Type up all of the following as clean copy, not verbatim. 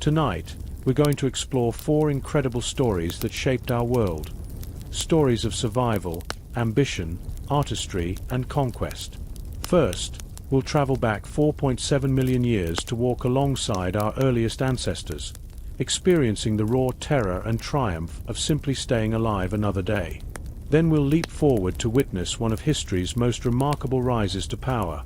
Tonight, we're going to explore 4 incredible stories that shaped our world. Stories of survival, ambition, artistry, and conquest. First, we'll travel back 4.7 million years to walk alongside our earliest ancestors, experiencing the raw terror and triumph of simply staying alive another day. Then we'll leap forward to witness one of history's most remarkable rises to power.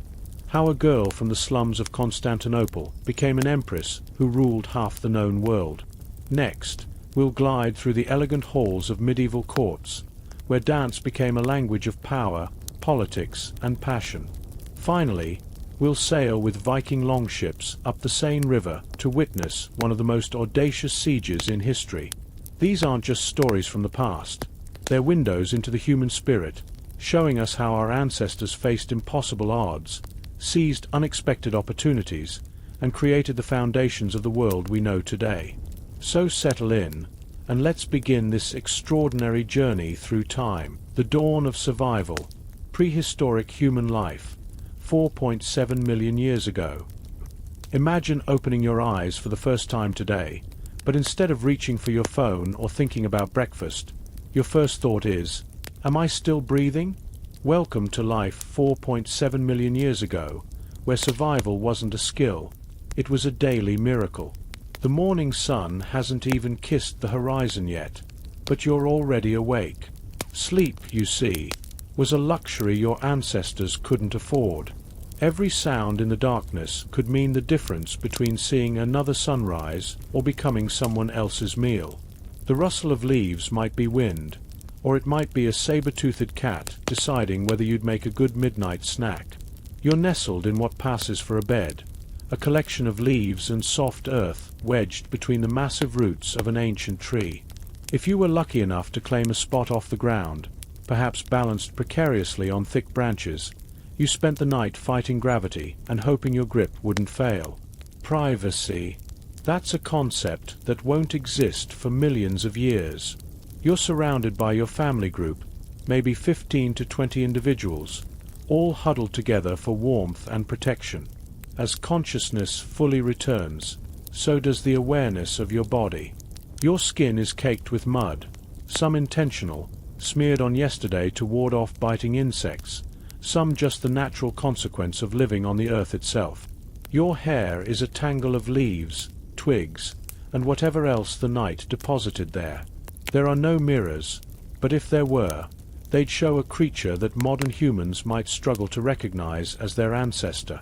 How a girl from the slums of Constantinople became an empress who ruled half the known world. Next, we'll glide through the elegant halls of medieval courts, where dance became a language of power, politics, and passion. Finally, we'll sail with Viking longships up the Seine River to witness one of the most audacious sieges in history. These aren't just stories from the past. They're windows into the human spirit, showing us how our ancestors faced impossible odds, seized unexpected opportunities, and created the foundations of the world we know today. So settle in, and let's begin this extraordinary journey through time. The dawn of survival, prehistoric human life, 4.7 million years ago. Imagine opening your eyes for the first time today, but instead of reaching for your phone or thinking about breakfast, your first thought is, am I still breathing? Welcome to life 4.7 million years ago, where survival wasn't a skill, it was a daily miracle. The morning sun hasn't even kissed the horizon yet, but you're already awake. Sleep, you see, was a luxury your ancestors couldn't afford. Every sound in the darkness could mean the difference between seeing another sunrise or becoming someone else's meal. The rustle of leaves might be wind, or it might be a saber-toothed cat deciding whether you'd make a good midnight snack. You're nestled in what passes for a bed, a collection of leaves and soft earth wedged between the massive roots of an ancient tree. If you were lucky enough to claim a spot off the ground, perhaps balanced precariously on thick branches, you spent the night fighting gravity and hoping your grip wouldn't fail. Privacy. That's a concept that won't exist for millions of years. You're surrounded by your family group, maybe 15 to 20 individuals, all huddled together for warmth and protection. As consciousness fully returns, so does the awareness of your body. Your skin is caked with mud, some intentional, smeared on yesterday to ward off biting insects, some just the natural consequence of living on the earth itself. Your hair is a tangle of leaves, twigs, and whatever else the night deposited there. There are no mirrors, but if there were, they'd show a creature that modern humans might struggle to recognize as their ancestor.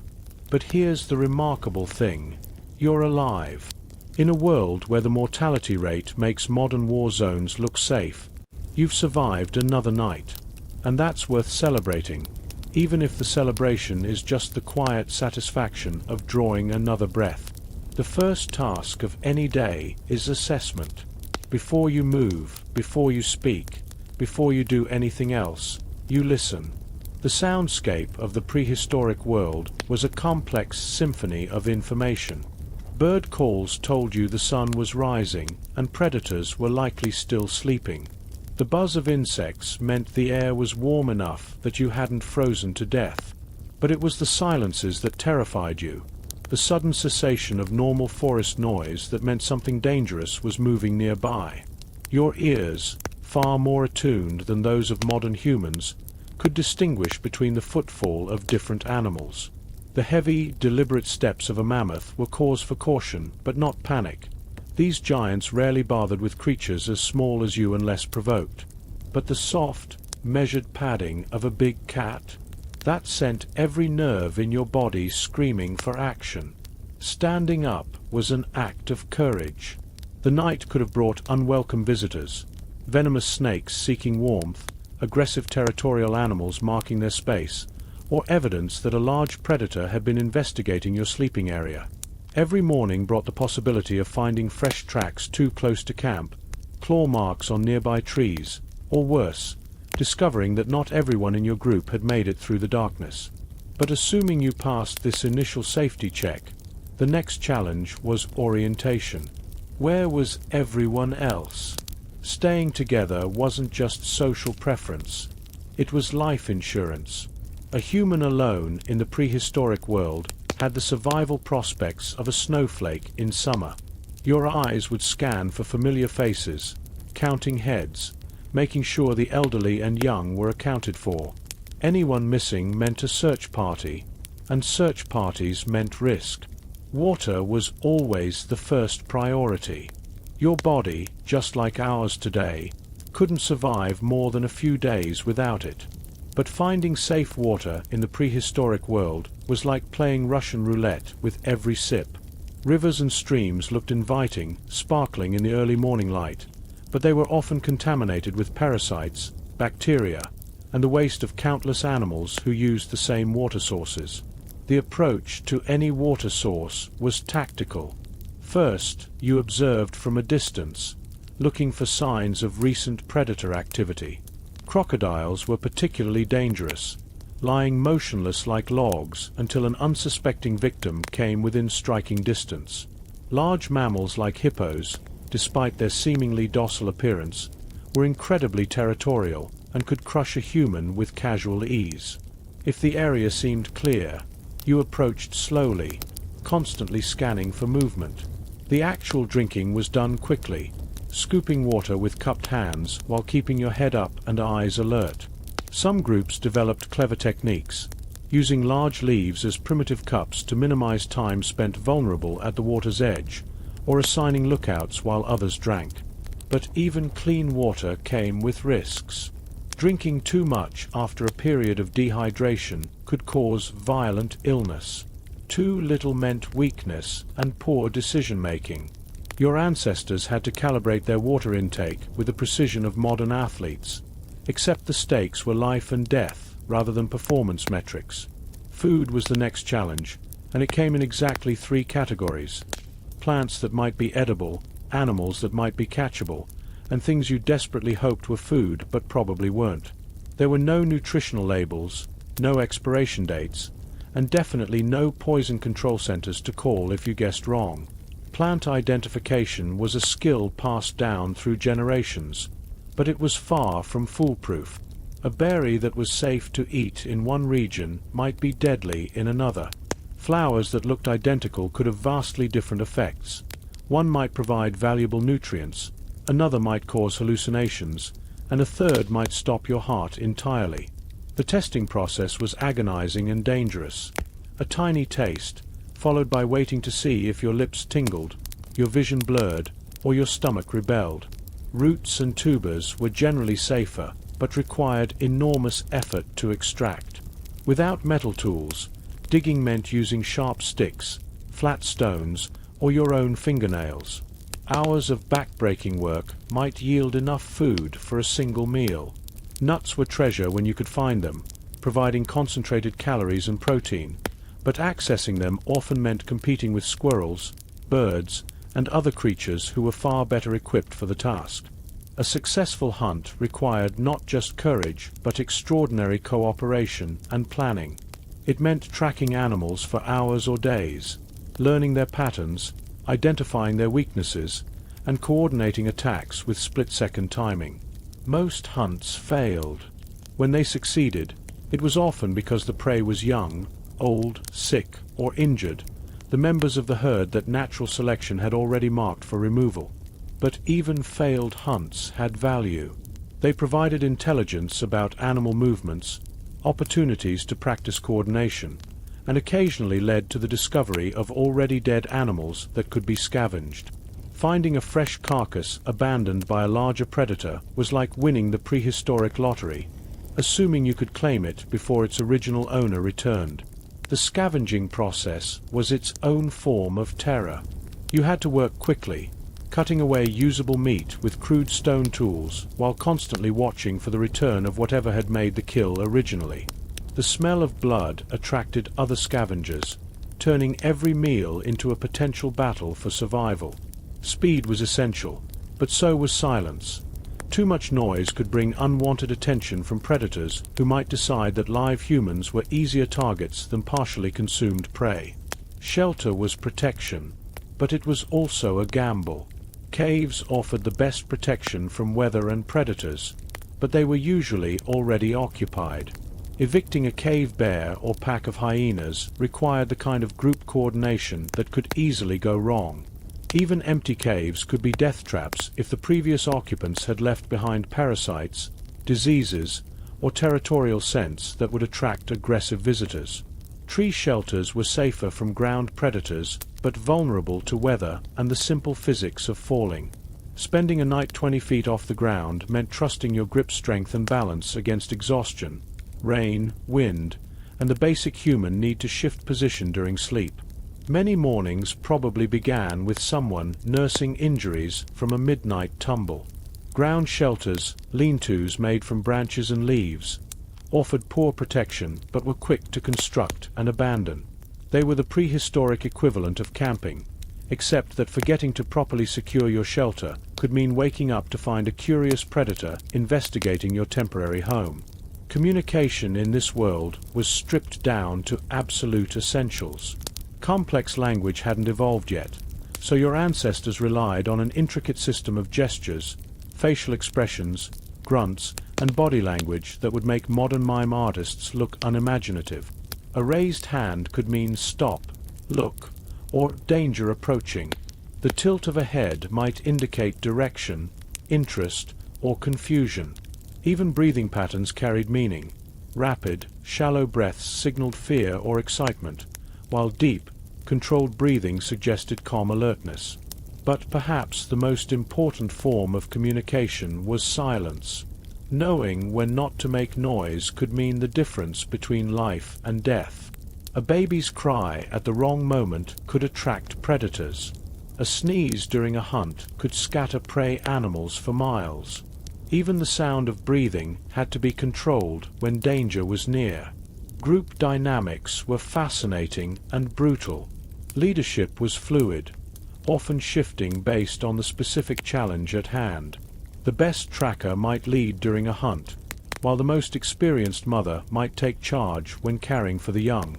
But here's the remarkable thing. You're alive. In a world where the mortality rate makes modern war zones look safe, you've survived another night. And that's worth celebrating, even if the celebration is just the quiet satisfaction of drawing another breath. The first task of any day is assessment. Before you move, before you speak, before you do anything else, you listen. The soundscape of the prehistoric world was a complex symphony of information. Bird calls told you the sun was rising, and predators were likely still sleeping. The buzz of insects meant the air was warm enough that you hadn't frozen to death. But it was the silences that terrified you, the sudden cessation of normal forest noise that meant something dangerous was moving nearby. Your ears, far more attuned than those of modern humans, could distinguish between the footfall of different animals. The heavy, deliberate steps of a mammoth were cause for caution, but not panic. These giants rarely bothered with creatures as small as you and less provoked. But the soft, measured padding of a big cat, that sent every nerve in your body screaming for action. Standing up was an act of courage. The night could have brought unwelcome visitors, venomous snakes seeking warmth, aggressive territorial animals marking their space, or evidence that a large predator had been investigating your sleeping area. Every morning brought the possibility of finding fresh tracks too close to camp, claw marks on nearby trees, or worse, discovering that not everyone in your group had made it through the darkness. But assuming you passed this initial safety check, the next challenge was orientation. Where was everyone else? Staying together wasn't just social preference. It was life insurance. A human alone in the prehistoric world had the survival prospects of a snowflake in summer. Your eyes would scan for familiar faces, counting heads, making sure the elderly and young were accounted for. Anyone missing meant a search party, and search parties meant risk. Water was always the first priority. Your body, just like ours today, couldn't survive more than a few days without it. But finding safe water in the prehistoric world was like playing Russian roulette with every sip. Rivers and streams looked inviting, sparkling in the early morning light, but they were often contaminated with parasites, bacteria, and the waste of countless animals who used the same water sources. The approach to any water source was tactical. First, you observed from a distance, looking for signs of recent predator activity. Crocodiles were particularly dangerous, lying motionless like logs until an unsuspecting victim came within striking distance. Large mammals like hippos, despite their seemingly docile appearance, were incredibly territorial and could crush a human with casual ease. If the area seemed clear, you approached slowly, constantly scanning for movement. The actual drinking was done quickly, scooping water with cupped hands while keeping your head up and eyes alert. Some groups developed clever techniques, using large leaves as primitive cups to minimize time spent vulnerable at the water's edge, or assigning lookouts while others drank. But even clean water came with risks. Drinking too much after a period of dehydration could cause violent illness. Too little meant weakness and poor decision-making. Your ancestors had to calibrate their water intake with the precision of modern athletes, except the stakes were life and death rather than performance metrics. Food was the next challenge, and it came in exactly three categories: plants that might be edible, animals that might be catchable, and things you desperately hoped were food but probably weren't. There were no nutritional labels, no expiration dates, and definitely no poison control centers to call if you guessed wrong. Plant identification was a skill passed down through generations, but it was far from foolproof. A berry that was safe to eat in one region might be deadly in another. Flowers that looked identical could have vastly different effects. One might provide valuable nutrients, another might cause hallucinations, and a third might stop your heart entirely. The testing process was agonizing and dangerous. A tiny taste, followed by waiting to see if your lips tingled, your vision blurred, or your stomach rebelled. Roots and tubers were generally safer, but required enormous effort to extract. Without metal tools, digging meant using sharp sticks, flat stones, or your own fingernails. Hours of back-breaking work might yield enough food for a single meal. Nuts were treasure when you could find them, providing concentrated calories and protein, but accessing them often meant competing with squirrels, birds, and other creatures who were far better equipped for the task. A successful hunt required not just courage but extraordinary cooperation and planning. It meant tracking animals for hours or days, learning their patterns, identifying their weaknesses, and coordinating attacks with split-second timing. Most hunts failed. When they succeeded, it was often because the prey was young, old, sick, or injured, the members of the herd that natural selection had already marked for removal. But even failed hunts had value. They provided intelligence about animal movements, opportunities to practice coordination, and occasionally led to the discovery of already dead animals that could be scavenged. Finding a fresh carcass abandoned by a larger predator was like winning the prehistoric lottery, assuming you could claim it before its original owner returned. The scavenging process was its own form of terror. You had to work quickly, cutting away usable meat with crude stone tools while constantly watching for the return of whatever had made the kill originally. The smell of blood attracted other scavengers, turning every meal into a potential battle for survival. Speed was essential, but so was silence. Too much noise could bring unwanted attention from predators who might decide that live humans were easier targets than partially consumed prey. Shelter was protection, but it was also a gamble. Caves offered the best protection from weather and predators, but they were usually already occupied. Evicting a cave bear or pack of hyenas required the kind of group coordination that could easily go wrong. Even empty caves could be death traps if the previous occupants had left behind parasites, diseases, or territorial scents that would attract aggressive visitors. Tree shelters were safer from ground predators, but vulnerable to weather and the simple physics of falling. Spending a night 20 feet off the ground meant trusting your grip strength and balance against exhaustion, rain, wind, and the basic human need to shift position during sleep. Many mornings probably began with someone nursing injuries from a midnight tumble. Ground shelters, lean-tos made from branches and leaves, offered poor protection but were quick to construct and abandon. They were the prehistoric equivalent of camping, except that forgetting to properly secure your shelter could mean waking up to find a curious predator investigating your temporary home. Communication in this world was stripped down to absolute essentials. Complex language hadn't evolved yet, so your ancestors relied on an intricate system of gestures, facial expressions, grunts, and body language that would make modern mime artists look unimaginative. A raised hand could mean stop, look, or danger approaching. The tilt of a head might indicate direction, interest, or confusion. Even breathing patterns carried meaning. Rapid, shallow breaths signaled fear or excitement, while deep, controlled breathing suggested calm alertness. But perhaps the most important form of communication was silence. Knowing when not to make noise could mean the difference between life and death. A baby's cry at the wrong moment could attract predators. A sneeze during a hunt could scatter prey animals for miles. Even the sound of breathing had to be controlled when danger was near. Group dynamics were fascinating and brutal. Leadership was fluid, often shifting based on the specific challenge at hand. The best tracker might lead during a hunt, while the most experienced mother might take charge when caring for the young.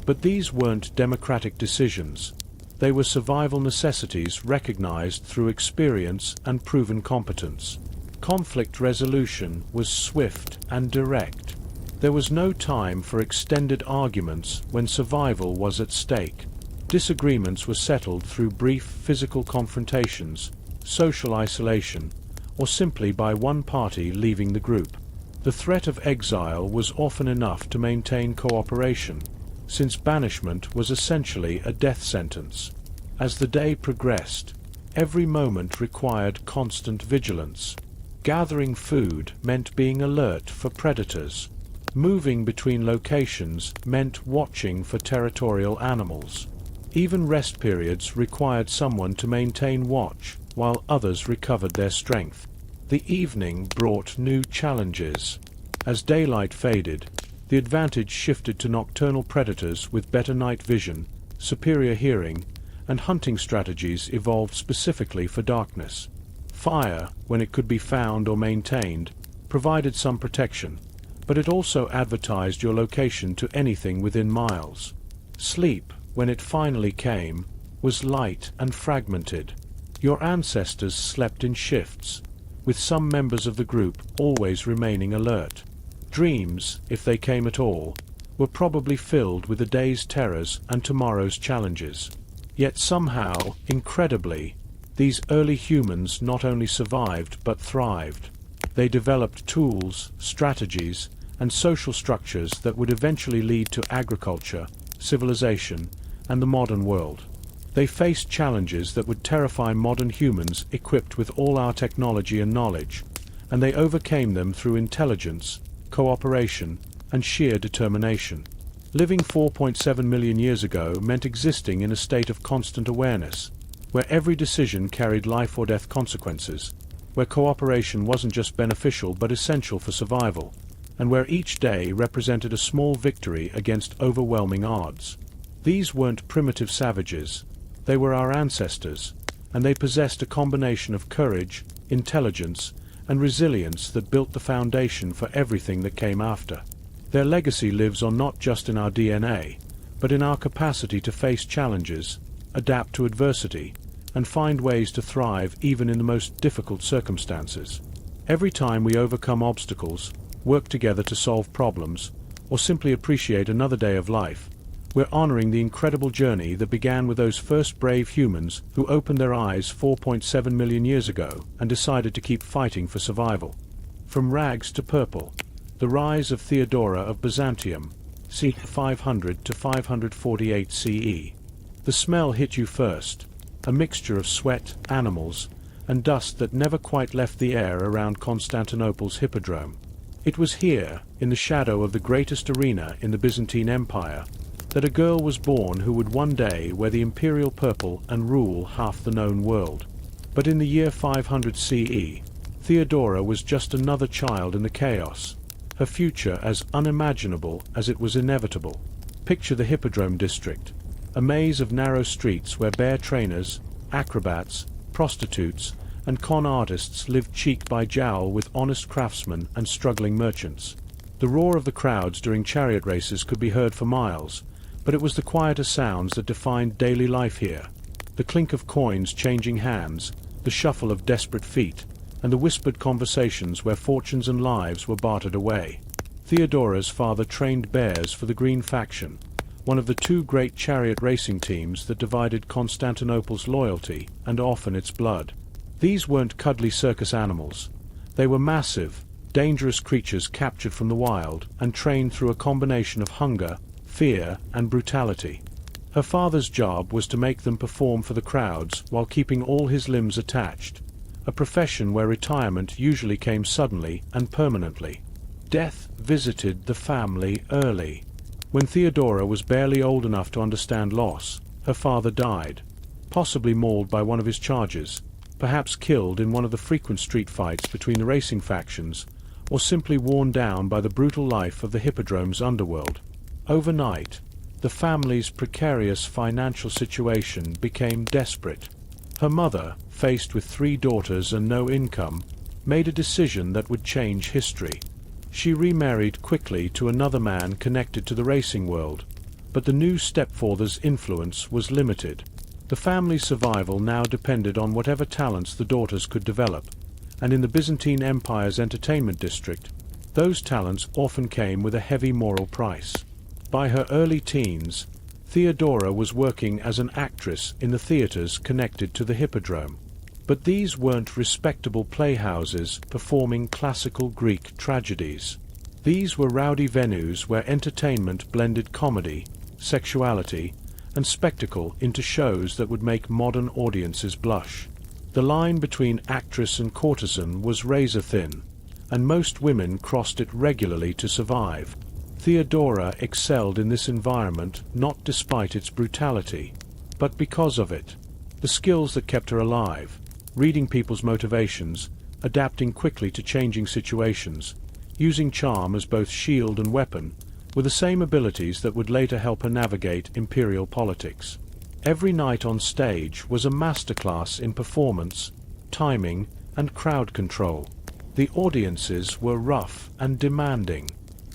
But these weren't democratic decisions. They were survival necessities recognized through experience and proven competence. Conflict resolution was swift and direct. There was no time for extended arguments when survival was at stake. Disagreements were settled through brief physical confrontations, social isolation, or simply by one party leaving the group. The threat of exile was often enough to maintain cooperation, since banishment was essentially a death sentence. As the day progressed, every moment required constant vigilance. Gathering food meant being alert for predators. Moving between locations meant watching for territorial animals. Even rest periods required someone to maintain watch, while others recovered their strength. The evening brought new challenges. As daylight faded, the advantage shifted to nocturnal predators with better night vision, superior hearing, and hunting strategies evolved specifically for darkness. Fire, when it could be found or maintained, provided some protection, but it also advertised your location to anything within miles. Sleep, when it finally came, was light and fragmented. Your ancestors slept in shifts, with some members of the group always remaining alert. Dreams, if they came at all, were probably filled with the day's terrors and tomorrow's challenges. Yet somehow, incredibly, these early humans not only survived but thrived. They developed tools, strategies, and social structures that would eventually lead to agriculture, civilization, and the modern world. They faced challenges that would terrify modern humans equipped with all our technology and knowledge, and they overcame them through intelligence, cooperation, and sheer determination. Living 4.7 million years ago meant existing in a state of constant awareness, where every decision carried life or death consequences, where cooperation wasn't just beneficial but essential for survival, and where each day represented a small victory against overwhelming odds. These weren't primitive savages. They were our ancestors, and they possessed a combination of courage, intelligence, and resilience that built the foundation for everything that came after. Their legacy lives on not just in our DNA, but in our capacity to face challenges, adapt to adversity, and find ways to thrive even in the most difficult circumstances. Every time we overcome obstacles, work together to solve problems, or simply appreciate another day of life, We're honoring the incredible journey that began with those first brave humans who opened their eyes 4.7 million years ago and decided to keep fighting for survival. From rags to purple, the rise of Theodora of Byzantium, c. 500 to 548 CE. The smell hit you first, a mixture of sweat, animals, and dust that never quite left the air around Constantinople's hippodrome. It was here, in the shadow of the greatest arena in the Byzantine Empire, that a girl was born who would one day wear the imperial purple and rule half the known world. But in the year 500 CE, Theodora was just another child in the chaos, her future as unimaginable as it was inevitable. Picture the Hippodrome district, a maze of narrow streets where bear trainers, acrobats, prostitutes, and con artists lived cheek by jowl with honest craftsmen and struggling merchants. The roar of the crowds during chariot races could be heard for miles, but it was the quieter sounds that defined daily life here. The clink of coins changing hands, the shuffle of desperate feet, and the whispered conversations where fortunes and lives were bartered away. Theodora's father trained bears for the Green faction, one of the two great chariot racing teams that divided Constantinople's loyalty and often its blood. These weren't cuddly circus animals. They were massive, dangerous creatures captured from the wild and trained through a combination of hunger, fear, and brutality. Her father's job was to make them perform for the crowds while keeping all his limbs attached, a profession where retirement usually came suddenly and permanently. Death visited the family early. When Theodora was barely old enough to understand loss, her father died, possibly mauled by one of his chargers, perhaps killed in one of the frequent street fights between the racing factions, or simply worn down by the brutal life of the Hippodrome's underworld. Overnight, the family's precarious financial situation became desperate. Her mother, faced with 3 daughters and no income, made a decision that would change history. She remarried quickly to another man connected to the racing world, but the new stepfather's influence was limited. The family's survival now depended on whatever talents the daughters could develop, and in the Byzantine Empire's entertainment district, those talents often came with a heavy moral price. By her early teens, Theodora was working as an actress in the theaters connected to the Hippodrome. But these weren't respectable playhouses performing classical Greek tragedies. These were rowdy venues where entertainment blended comedy, sexuality, and spectacle into shows that would make modern audiences blush. The line between actress and courtesan was razor-thin, and most women crossed it regularly to survive. Theodora excelled in this environment not despite its brutality, but because of it. The skills that kept her alive, reading people's motivations, adapting quickly to changing situations, using charm as both shield and weapon, were the same abilities that would later help her navigate imperial politics. Every night on stage was a masterclass in performance, timing, and crowd control. The audiences were rough and demanding.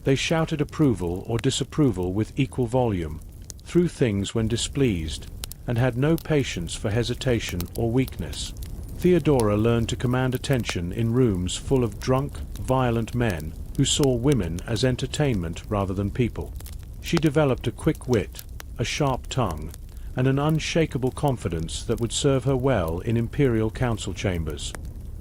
They shouted approval or disapproval with equal volume, threw things when displeased, and had no patience for hesitation or weakness. Theodora learned to command attention in rooms full of drunk, violent men who saw women as entertainment rather than people. She developed a quick wit, a sharp tongue, and an unshakable confidence that would serve her well in imperial council chambers.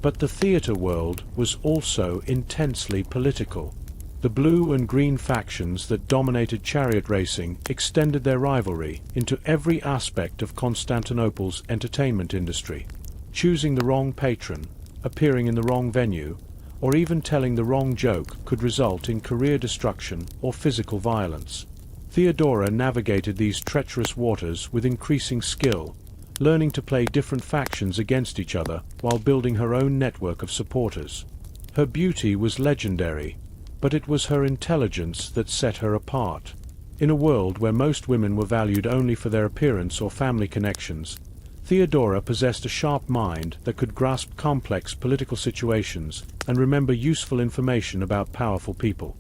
But the theater world was also intensely political. The blue and green factions that dominated chariot racing extended their rivalry into every aspect of Constantinople's entertainment industry. Choosing the wrong patron, appearing in the wrong venue, or even telling the wrong joke could result in career destruction or physical violence. Theodora navigated these treacherous waters with increasing skill, learning to play different factions against each other while building her own network of supporters. Her beauty was legendary, but it was her intelligence that set her apart. In a world where most women were valued only for their appearance or family connections, Theodora possessed a sharp mind that could grasp complex political situations and remember useful information about powerful people.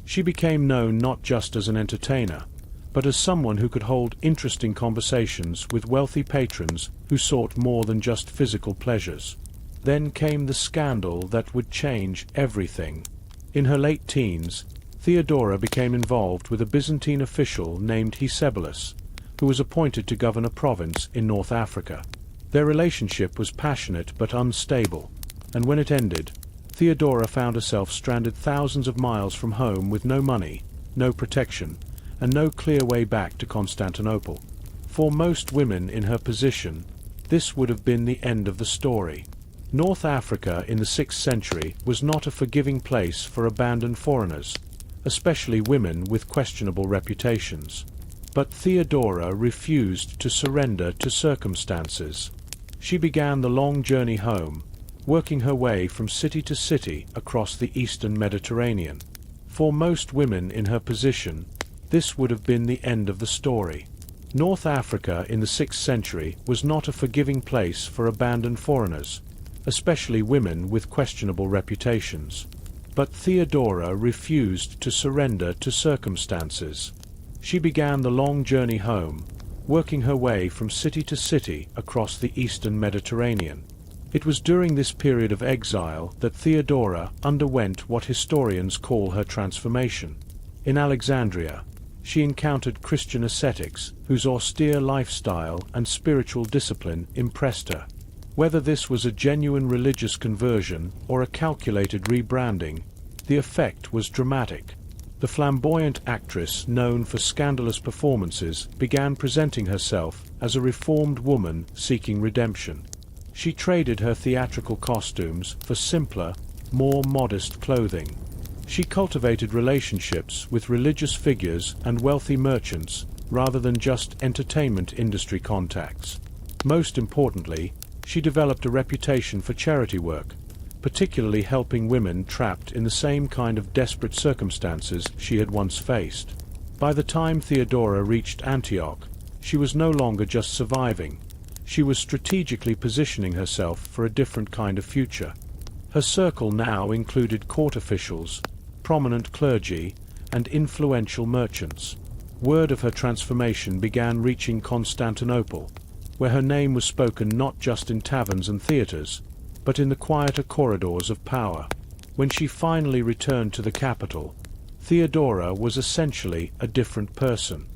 She became known not just as an entertainer, but as someone who could hold interesting conversations with wealthy patrons who sought more than just physical pleasures. Then came the scandal that would change everything. In her late teens, Theodora became involved with a Byzantine official named Hysebulus, who was appointed to govern a province in North Africa. Their relationship was passionate but unstable, and when it ended, Theodora found herself stranded thousands of miles from home with no money, no protection, and no clear way back to Constantinople. For most women in her position, this would have been the end of the story. North Africa in the 6th century was not a forgiving place for abandoned foreigners, especially women with questionable reputations. But Theodora refused to surrender to circumstances. She began the long journey home, working her way from city to city across the eastern Mediterranean. For most women in her position, this would have been the end of the story. North Africa in the 6th century was not a forgiving place for abandoned foreigners, especially women with questionable reputations. But Theodora refused to surrender to circumstances. She began the long journey home, working her way from city to city across the eastern Mediterranean. It was during this period of exile that Theodora underwent what historians call her transformation. In Alexandria, she encountered Christian ascetics whose austere lifestyle and spiritual discipline impressed her. Whether this was a genuine religious conversion or a calculated rebranding, the effect was dramatic. The flamboyant actress known for scandalous performances began presenting herself as a reformed woman seeking redemption. She traded her theatrical costumes for simpler, more modest clothing. She cultivated relationships with religious figures and wealthy merchants rather than just entertainment industry contacts. Most importantly, she developed a reputation for charity work, particularly helping women trapped in the same kind of desperate circumstances she had once faced. By the time Theodora reached Antioch, she was no longer just surviving. She was strategically positioning herself for a different kind of future. Her circle now included court officials, prominent clergy, and influential merchants. Word of her transformation began reaching Constantinople, where her name was spoken not just in taverns and theatres, but in the quieter corridors of power. When she finally returned to the capital, Theodora was essentially a different person.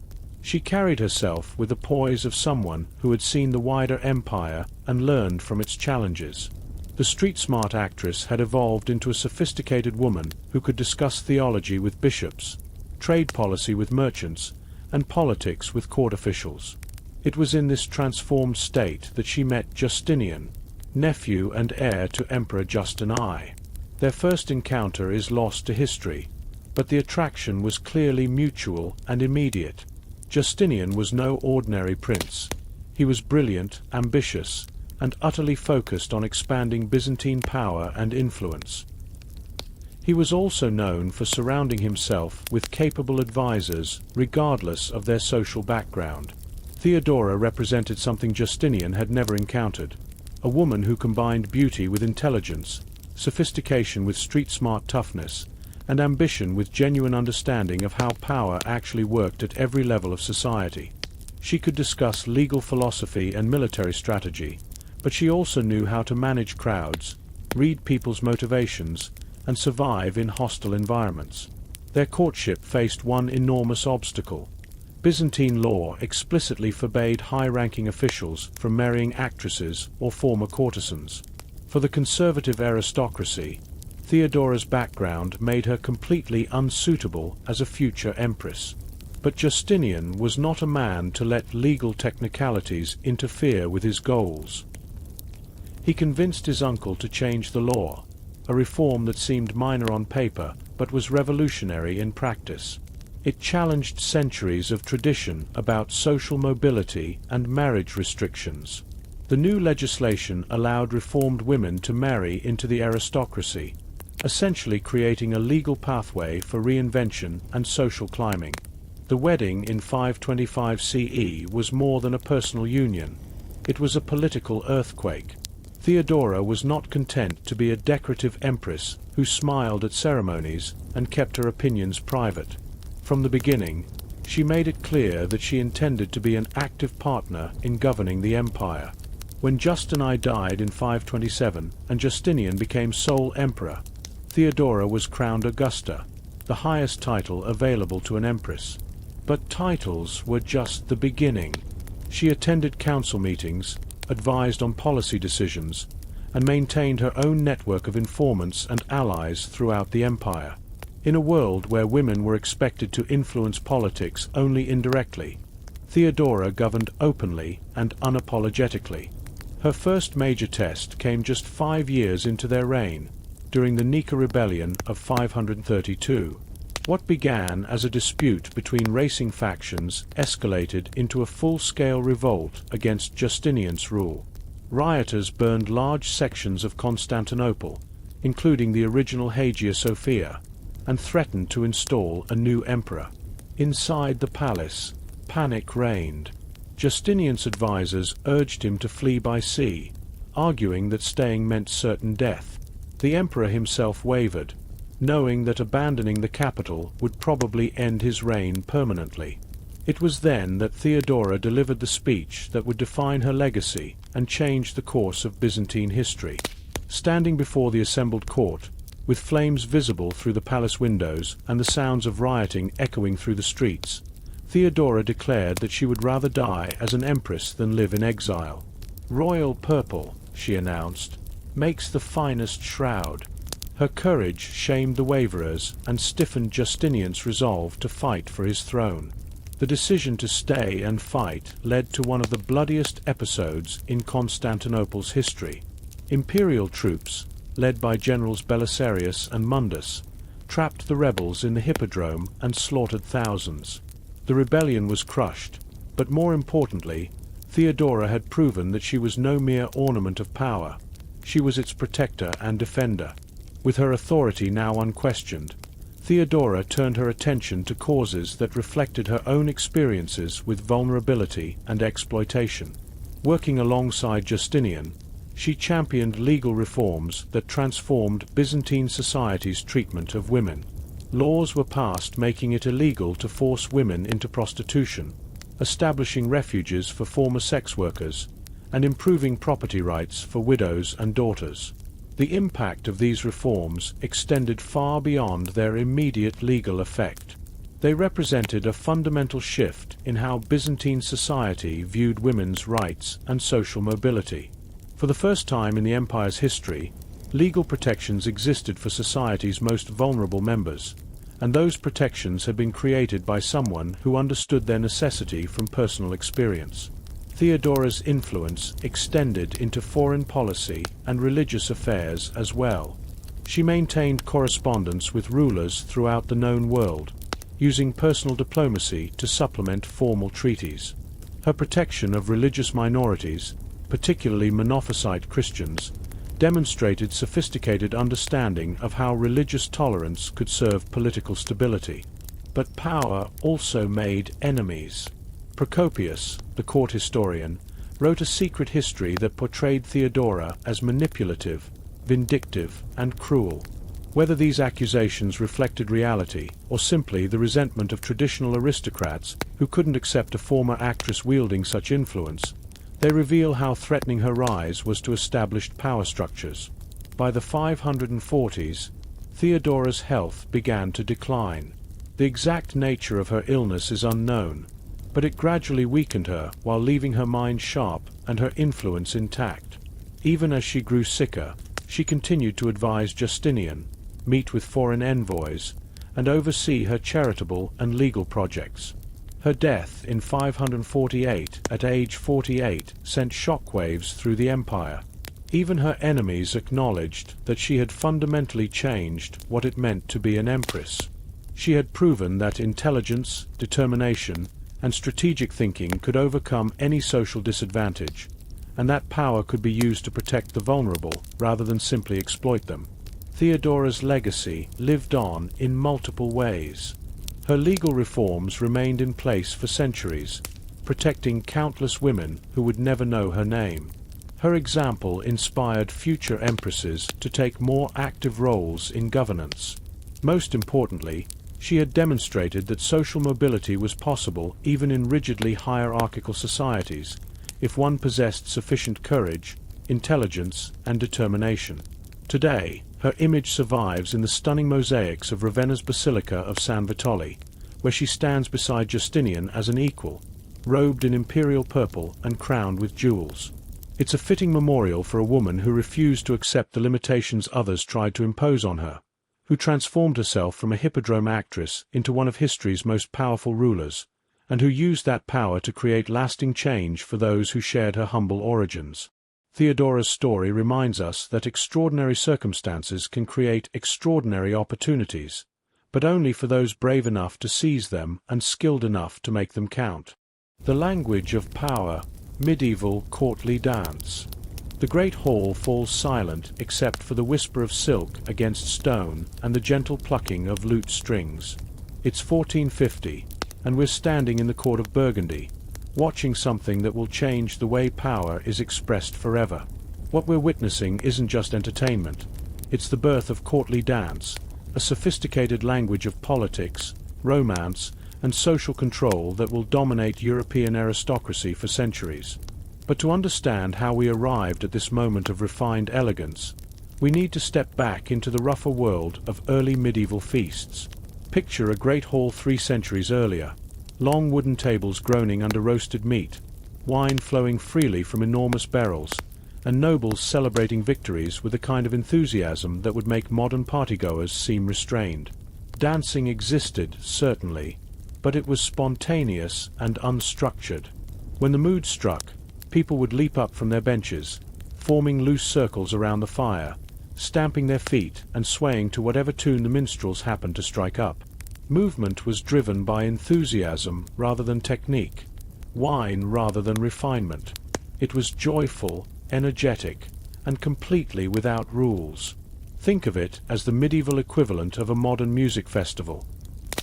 She carried herself with the poise of someone who had seen the wider empire and learned from its challenges. The street-smart actress had evolved into a sophisticated woman who could discuss theology with bishops, trade policy with merchants, and politics with court officials. It was in this transformed state that she met Justinian, nephew and heir to Emperor Justin I. Their first encounter is lost to history, but the attraction was clearly mutual and immediate. Justinian was no ordinary prince. He was brilliant, ambitious, and utterly focused on expanding Byzantine power and influence. He was also known for surrounding himself with capable advisors, regardless of their social background. Theodora represented something Justinian had never encountered, a woman who combined beauty with intelligence, sophistication with street-smart toughness, and ambition with genuine understanding of how power actually worked at every level of society. She could discuss legal philosophy and military strategy, but she also knew how to manage crowds, read people's motivations, and survive in hostile environments. Their courtship faced one enormous obstacle. Byzantine law explicitly forbade high-ranking officials from marrying actresses or former courtesans. For the conservative aristocracy, Theodora's background made her completely unsuitable as a future empress. But Justinian was not a man to let legal technicalities interfere with his goals. He convinced his uncle to change the law, a reform that seemed minor on paper but was revolutionary in practice. It challenged centuries of tradition about social mobility and marriage restrictions. The new legislation allowed reformed women to marry into the aristocracy, essentially creating a legal pathway for reinvention and social climbing. The wedding in 525 CE was more than a personal union. It was a political earthquake. Theodora was not content to be a decorative empress who smiled at ceremonies and kept her opinions private. From the beginning, she made it clear that she intended to be an active partner in governing the empire. When Justin I died in 527 and Justinian became sole emperor, Theodora was crowned Augusta, the highest title available to an empress. But titles were just the beginning. She attended council meetings, advised on policy decisions, and maintained her own network of informants and allies throughout the empire. In a world where women were expected to influence politics only indirectly, Theodora governed openly and unapologetically. Her first major test came just 5 years into their reign, during the Nika Rebellion of 532. What began as a dispute between racing factions escalated into a full-scale revolt against Justinian's rule. Rioters burned large sections of Constantinople, including the original Hagia Sophia, and threatened to install a new emperor. Inside the palace, panic reigned. Justinian's advisors urged him to flee by sea, arguing that staying meant certain death. The emperor himself wavered, knowing that abandoning the capital would probably end his reign permanently. It was then that Theodora delivered the speech that would define her legacy and change the course of Byzantine history. Standing before the assembled court, with flames visible through the palace windows and the sounds of rioting echoing through the streets, Theodora declared that she would rather die as an empress than live in exile. "Royal purple," she announced, "makes the finest shroud." Her courage shamed the waverers and stiffened Justinian's resolve to fight for his throne. The decision to stay and fight led to one of the bloodiest episodes in Constantinople's history. Imperial troops, led by generals Belisarius and Mundus, trapped the rebels in the Hippodrome and slaughtered thousands. The rebellion was crushed, but more importantly, Theodora had proven that she was no mere ornament of power. She was its protector and defender. With her authority now unquestioned, Theodora turned her attention to causes that reflected her own experiences with vulnerability and exploitation. Working alongside Justinian, she championed legal reforms that transformed Byzantine society's treatment of women. Laws were passed making it illegal to force women into prostitution, establishing refuges for former sex workers, and improving property rights for widows and daughters. The impact of these reforms extended far beyond their immediate legal effect. They represented a fundamental shift in how Byzantine society viewed women's rights and social mobility. For the first time in the empire's history, legal protections existed for society's most vulnerable members, and those protections had been created by someone who understood their necessity from personal experience. Theodora's influence extended into foreign policy and religious affairs as well. She maintained correspondence with rulers throughout the known world, using personal diplomacy to supplement formal treaties. Her protection of religious minorities, particularly Monophysite Christians, demonstrated sophisticated understanding of how religious tolerance could serve political stability. But power also made enemies. Procopius, the court historian, wrote a secret history that portrayed Theodora as manipulative, vindictive, and cruel. Whether these accusations reflected reality or simply the resentment of traditional aristocrats who couldn't accept a former actress wielding such influence, they reveal how threatening her rise was to established power structures. By the 540s, Theodora's health began to decline. The exact nature of her illness is unknown, but it gradually weakened her while leaving her mind sharp and her influence intact. Even as she grew sicker, she continued to advise Justinian, meet with foreign envoys, and oversee her charitable and legal projects. Her death in 548 at age 48 sent shockwaves through the empire. Even her enemies acknowledged that she had fundamentally changed what it meant to be an empress. She had proven that intelligence, determination, and strategic thinking could overcome any social disadvantage, and that power could be used to protect the vulnerable rather than simply exploit them. Theodora's legacy lived on in multiple ways. Her legal reforms remained in place for centuries, protecting countless women who would never know her name. Her example inspired future empresses to take more active roles in governance. Most importantly, she had demonstrated that social mobility was possible even in rigidly hierarchical societies, if one possessed sufficient courage, intelligence, and determination. Today, Her image survives in the stunning mosaics of Ravenna's Basilica of San Vitale, where she stands beside Justinian as an equal, robed in imperial purple and crowned with jewels. It's a fitting memorial for a woman who refused to accept the limitations others tried to impose on her, who transformed herself from a hippodrome actress into one of history's most powerful rulers, and who used that power to create lasting change for those who shared her humble origins. Theodora's story reminds us that extraordinary circumstances can create extraordinary opportunities, but only for those brave enough to seize them and skilled enough to make them count. The language of power, medieval courtly dance. The great hall falls silent except for the whisper of silk against stone and the gentle plucking of lute strings. It's 1450, and we're standing in the court of Burgundy, watching something that will change the way power is expressed forever. What we're witnessing isn't just entertainment. It's the birth of courtly dance, a sophisticated language of politics, romance, and social control that will dominate European aristocracy for centuries. But to understand how we arrived at this moment of refined elegance, we need to step back into the rougher world of early medieval feasts. Picture a great hall 3 centuries earlier. Long wooden tables groaning under roasted meat, wine flowing freely from enormous barrels, and nobles celebrating victories with a kind of enthusiasm that would make modern partygoers seem restrained. Dancing existed, certainly, but it was spontaneous and unstructured. When the mood struck, people would leap up from their benches, forming loose circles around the fire, stamping their feet and swaying to whatever tune the minstrels happened to strike up. Movement was driven by enthusiasm rather than technique, wine rather than refinement. It was joyful, energetic, and completely without rules. Think of it as the medieval equivalent of a modern music festival.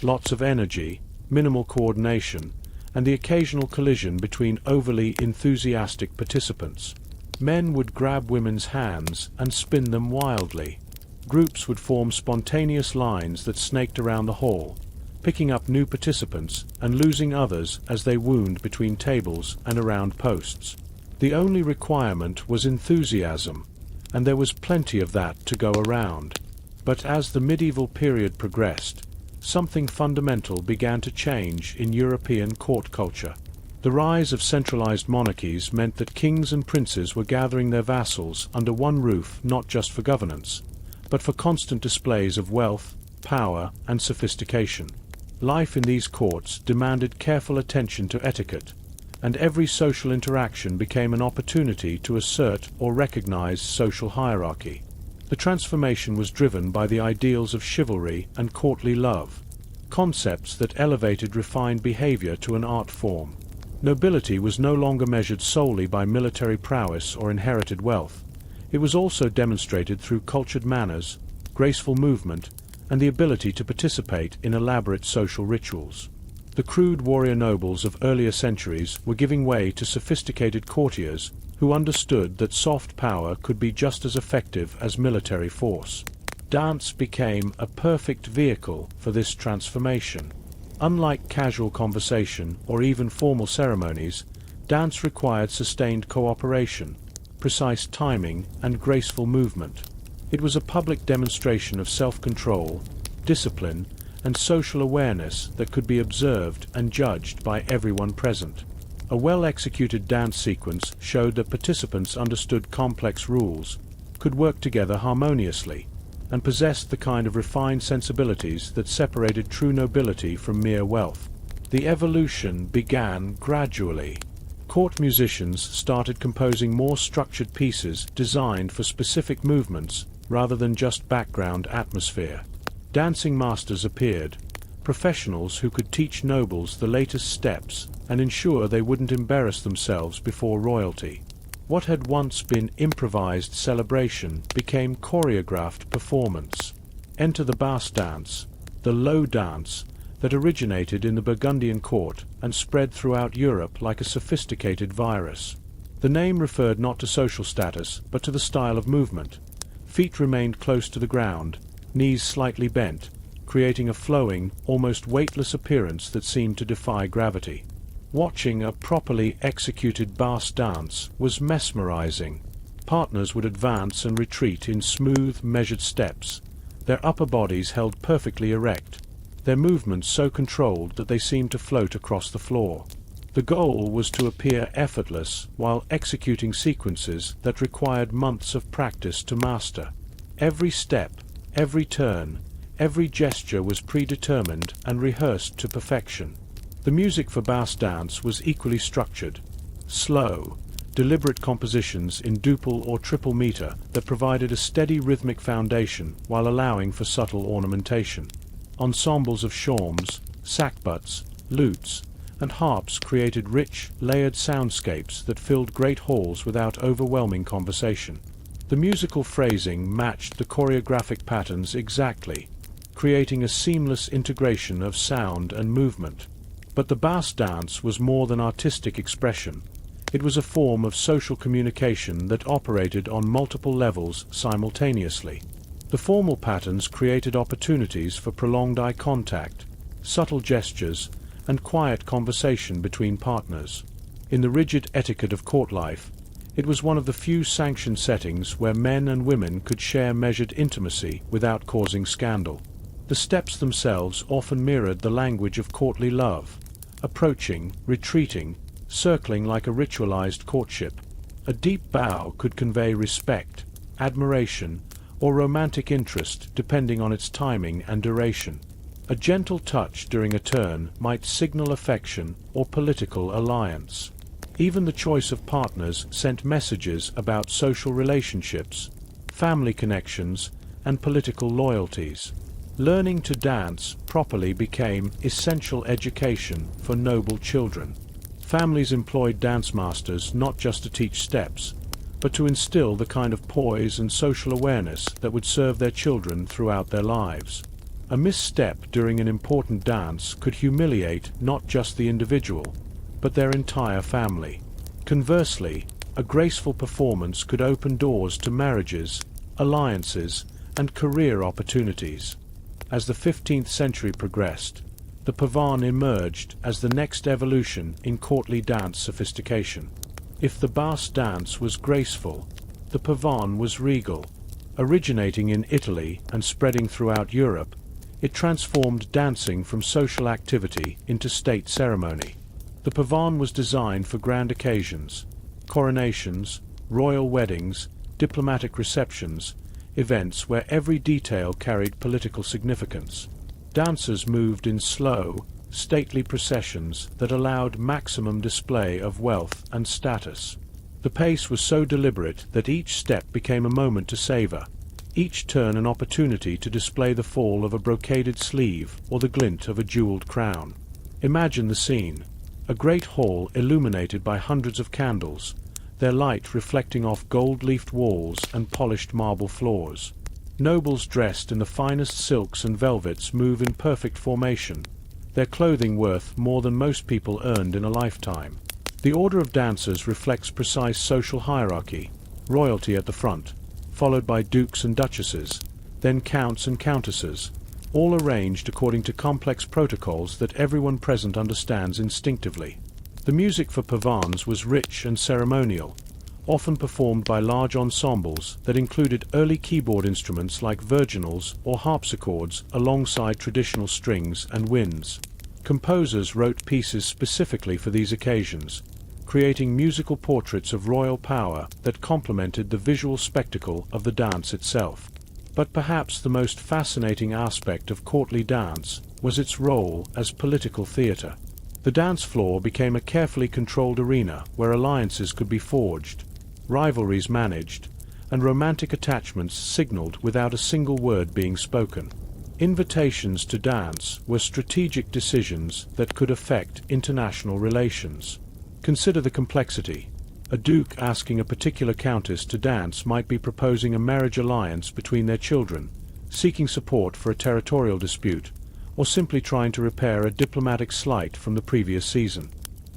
Lots of energy, minimal coordination, and the occasional collision between overly enthusiastic participants. Men would grab women's hands and spin them wildly. Groups would form spontaneous lines that snaked around the hall, picking up new participants and losing others as they wound between tables and around posts. The only requirement was enthusiasm, and there was plenty of that to go around. But as the medieval period progressed, something fundamental began to change in European court culture. The rise of centralized monarchies meant that kings and princes were gathering their vassals under one roof not just for governance, but for constant displays of wealth, power, and sophistication. Life in these courts demanded careful attention to etiquette, and every social interaction became an opportunity to assert or recognize social hierarchy. The transformation was driven by the ideals of chivalry and courtly love, concepts that elevated refined behavior to an art form. Nobility was no longer measured solely by military prowess or inherited wealth. It was also demonstrated through cultured manners, graceful movement, and the ability to participate in elaborate social rituals. The crude warrior nobles of earlier centuries were giving way to sophisticated courtiers who understood that soft power could be just as effective as military force. Dance became a perfect vehicle for this transformation. Unlike casual conversation or even formal ceremonies, dance required sustained cooperation, precise timing, and graceful movement. It was a public demonstration of self-control, discipline, and social awareness that could be observed and judged by everyone present. A well-executed dance sequence showed that participants understood complex rules, could work together harmoniously, and possessed the kind of refined sensibilities that separated true nobility from mere wealth. The evolution began gradually. Court musicians started composing more structured pieces designed for specific movements rather than just background atmosphere. Dancing masters appeared, professionals who could teach nobles the latest steps and ensure they wouldn't embarrass themselves before royalty. What had once been improvised celebration became choreographed performance. Enter the bass dance, the low dance, that originated in the Burgundian court and spread throughout Europe like a sophisticated virus. The name referred not to social status, but to the style of movement. Feet remained close to the ground, knees slightly bent, creating a flowing, almost weightless appearance that seemed to defy gravity. Watching a properly executed bass dance was mesmerizing. Partners would advance and retreat in smooth, measured steps, their upper bodies held perfectly erect, their movements so controlled that they seemed to float across the floor. The goal was to appear effortless while executing sequences that required months of practice to master. Every step, every turn, every gesture was predetermined and rehearsed to perfection. The music for bass dance was equally structured. Slow, deliberate compositions in duple or triple meter that provided a steady rhythmic foundation while allowing for subtle ornamentation. Ensembles of shawms, sackbuts, lutes, and harps created rich, layered soundscapes that filled great halls without overwhelming conversation. The musical phrasing matched the choreographic patterns exactly, creating a seamless integration of sound and movement. But the bass dance was more than artistic expression. It was a form of social communication that operated on multiple levels simultaneously. The formal patterns created opportunities for prolonged eye contact, subtle gestures, and quiet conversation between partners. In the rigid etiquette of court life, it was one of the few sanctioned settings where men and women could share measured intimacy without causing scandal. The steps themselves often mirrored the language of courtly love, approaching, retreating, circling like a ritualized courtship. A deep bow could convey respect, admiration, or romantic interest depending on its timing and duration. A gentle touch during a turn might signal affection or political alliance. Even the choice of partners sent messages about social relationships, family connections, and political loyalties. Learning to dance properly became essential education for noble children. Families employed dance masters not just to teach steps, but to instill the kind of poise and social awareness that would serve their children throughout their lives. A misstep during an important dance could humiliate not just the individual, but their entire family. Conversely, a graceful performance could open doors to marriages, alliances, and career opportunities. As the 15th century progressed, the pavan emerged as the next evolution in courtly dance sophistication. If the bass dance was graceful, the pavan was regal. Originating in Italy and spreading throughout Europe, it transformed dancing from social activity into state ceremony. The pavan was designed for grand occasions, coronations, royal weddings, diplomatic receptions, events where every detail carried political significance. Dancers moved in slow, stately processions that allowed maximum display of wealth and status. The pace was so deliberate that each step became a moment to savor, each turn an opportunity to display the fall of a brocaded sleeve or the glint of a jeweled crown. Imagine the scene: a great hall illuminated by hundreds of candles, their light reflecting off gold-leafed walls and polished marble floors. Nobles dressed in the finest silks and velvets move in perfect formation, their clothing worth more than most people earned in a lifetime. The order of dancers reflects precise social hierarchy: royalty at the front, followed by dukes and duchesses, then counts and countesses, all arranged according to complex protocols that everyone present understands instinctively. The music for pavans was rich and ceremonial, often performed by large ensembles that included early keyboard instruments like virginals or harpsichords alongside traditional strings and winds. Composers wrote pieces specifically for these occasions, creating musical portraits of royal power that complemented the visual spectacle of the dance itself. But perhaps the most fascinating aspect of courtly dance was its role as political theater. The dance floor became a carefully controlled arena where alliances could be forged, rivalries managed, and romantic attachments signaled without a single word being spoken. Invitations to dance were strategic decisions that could affect international relations. Consider the complexity. A duke asking a particular countess to dance might be proposing a marriage alliance between their children, seeking support for a territorial dispute, or simply trying to repair a diplomatic slight from the previous season.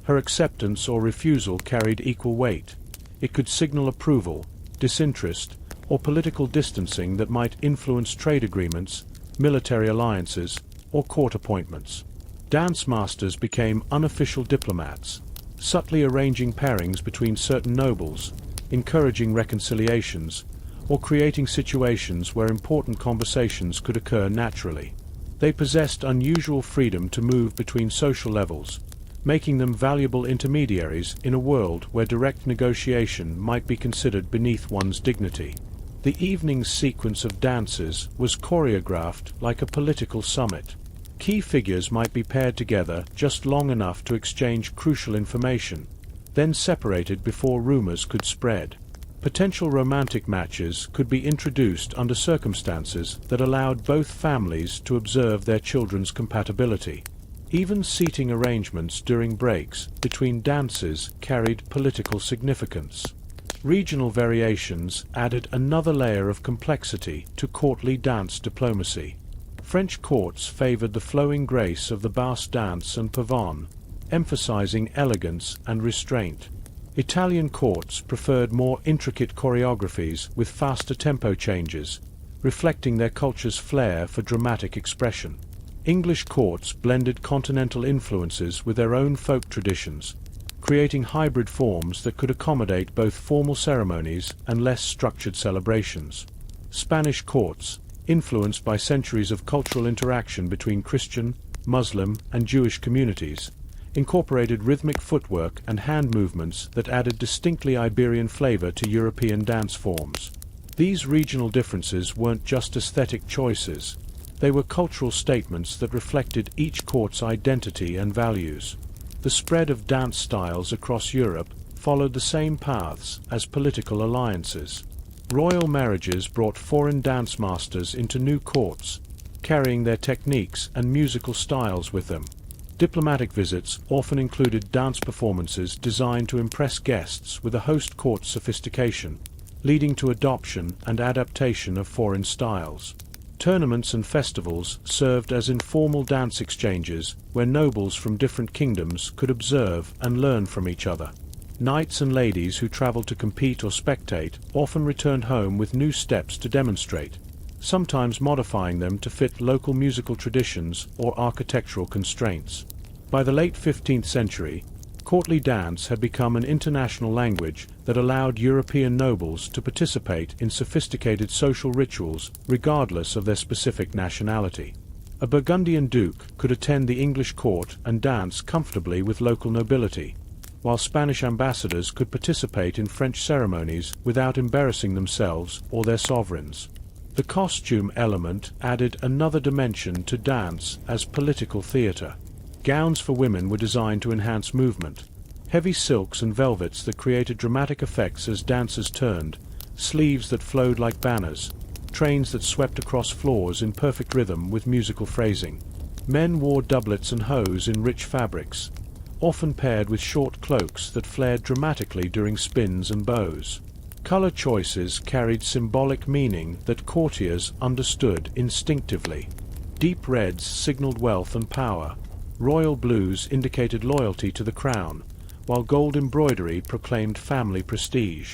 Her acceptance or refusal carried equal weight. It could signal approval, disinterest, or political distancing that might influence trade agreements, military alliances, or court appointments. Dance masters became unofficial diplomats, subtly arranging pairings between certain nobles, encouraging reconciliations, or creating situations where important conversations could occur naturally. They possessed unusual freedom to move between social levels, making them valuable intermediaries in a world where direct negotiation might be considered beneath one's dignity. The evening's sequence of dances was choreographed like a political summit. Key figures might be paired together just long enough to exchange crucial information, then separated before rumors could spread. Potential romantic matches could be introduced under circumstances that allowed both families to observe their children's compatibility. Even seating arrangements during breaks between dances carried political significance. Regional variations added another layer of complexity to courtly dance diplomacy. French courts favored the flowing grace of the basse dance and pavane, emphasizing elegance and restraint. Italian courts preferred more intricate choreographies with faster tempo changes, reflecting their culture's flair for dramatic expression. English courts blended continental influences with their own folk traditions, creating hybrid forms that could accommodate both formal ceremonies and less structured celebrations. Spanish courts, influenced by centuries of cultural interaction between Christian, Muslim, and Jewish communities, incorporated rhythmic footwork and hand movements that added distinctly Iberian flavor to European dance forms. These regional differences weren't just aesthetic choices, they were cultural statements that reflected each court's identity and values. The spread of dance styles across Europe followed the same paths as political alliances. Royal marriages brought foreign dance masters into new courts, carrying their techniques and musical styles with them. Diplomatic visits often included dance performances designed to impress guests with a host court's sophistication, leading to adoption and adaptation of foreign styles. Tournaments and festivals served as informal dance exchanges where nobles from different kingdoms could observe and learn from each other. Knights and ladies who traveled to compete or spectate often returned home with new steps to demonstrate, sometimes modifying them to fit local musical traditions or architectural constraints. By the late 15th century, courtly dance had become an international language that allowed European nobles to participate in sophisticated social rituals regardless of their specific nationality. A Burgundian duke could attend the English court and dance comfortably with local nobility, while Spanish ambassadors could participate in French ceremonies without embarrassing themselves or their sovereigns. The costume element added another dimension to dance as political theater. Gowns for women were designed to enhance movement. Heavy silks and velvets that created dramatic effects as dancers turned, sleeves that flowed like banners, trains that swept across floors in perfect rhythm with musical phrasing. Men wore doublets and hose in rich fabrics, often paired with short cloaks that flared dramatically during spins and bows. Color choices carried symbolic meaning that courtiers understood instinctively. Deep reds signaled wealth and power. Royal blues indicated loyalty to the crown, while gold embroidery proclaimed family prestige.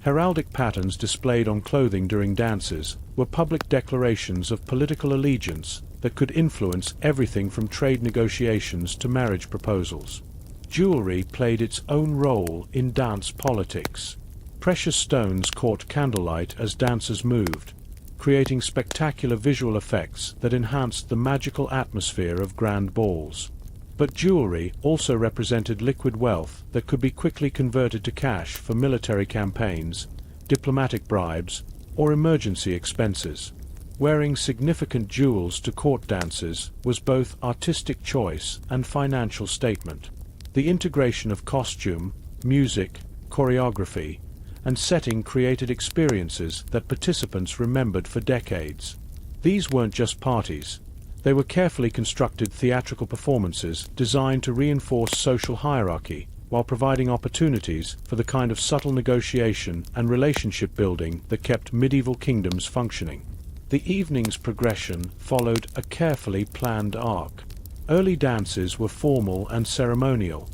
Heraldic patterns displayed on clothing during dances were public declarations of political allegiance that could influence everything from trade negotiations to marriage proposals. Jewelry played its own role in dance politics. Precious stones caught candlelight as dancers moved, creating spectacular visual effects that enhanced the magical atmosphere of grand balls. But jewelry also represented liquid wealth that could be quickly converted to cash for military campaigns, diplomatic bribes, or emergency expenses. Wearing significant jewels to court dances was both artistic choice and financial statement. The integration of costume, music, choreography, and setting created experiences that participants remembered for decades. These weren't just parties. They were carefully constructed theatrical performances designed to reinforce social hierarchy, while providing opportunities for the kind of subtle negotiation and relationship building that kept medieval kingdoms functioning. The evening's progression followed a carefully planned arc. Early dances were formal and ceremonial,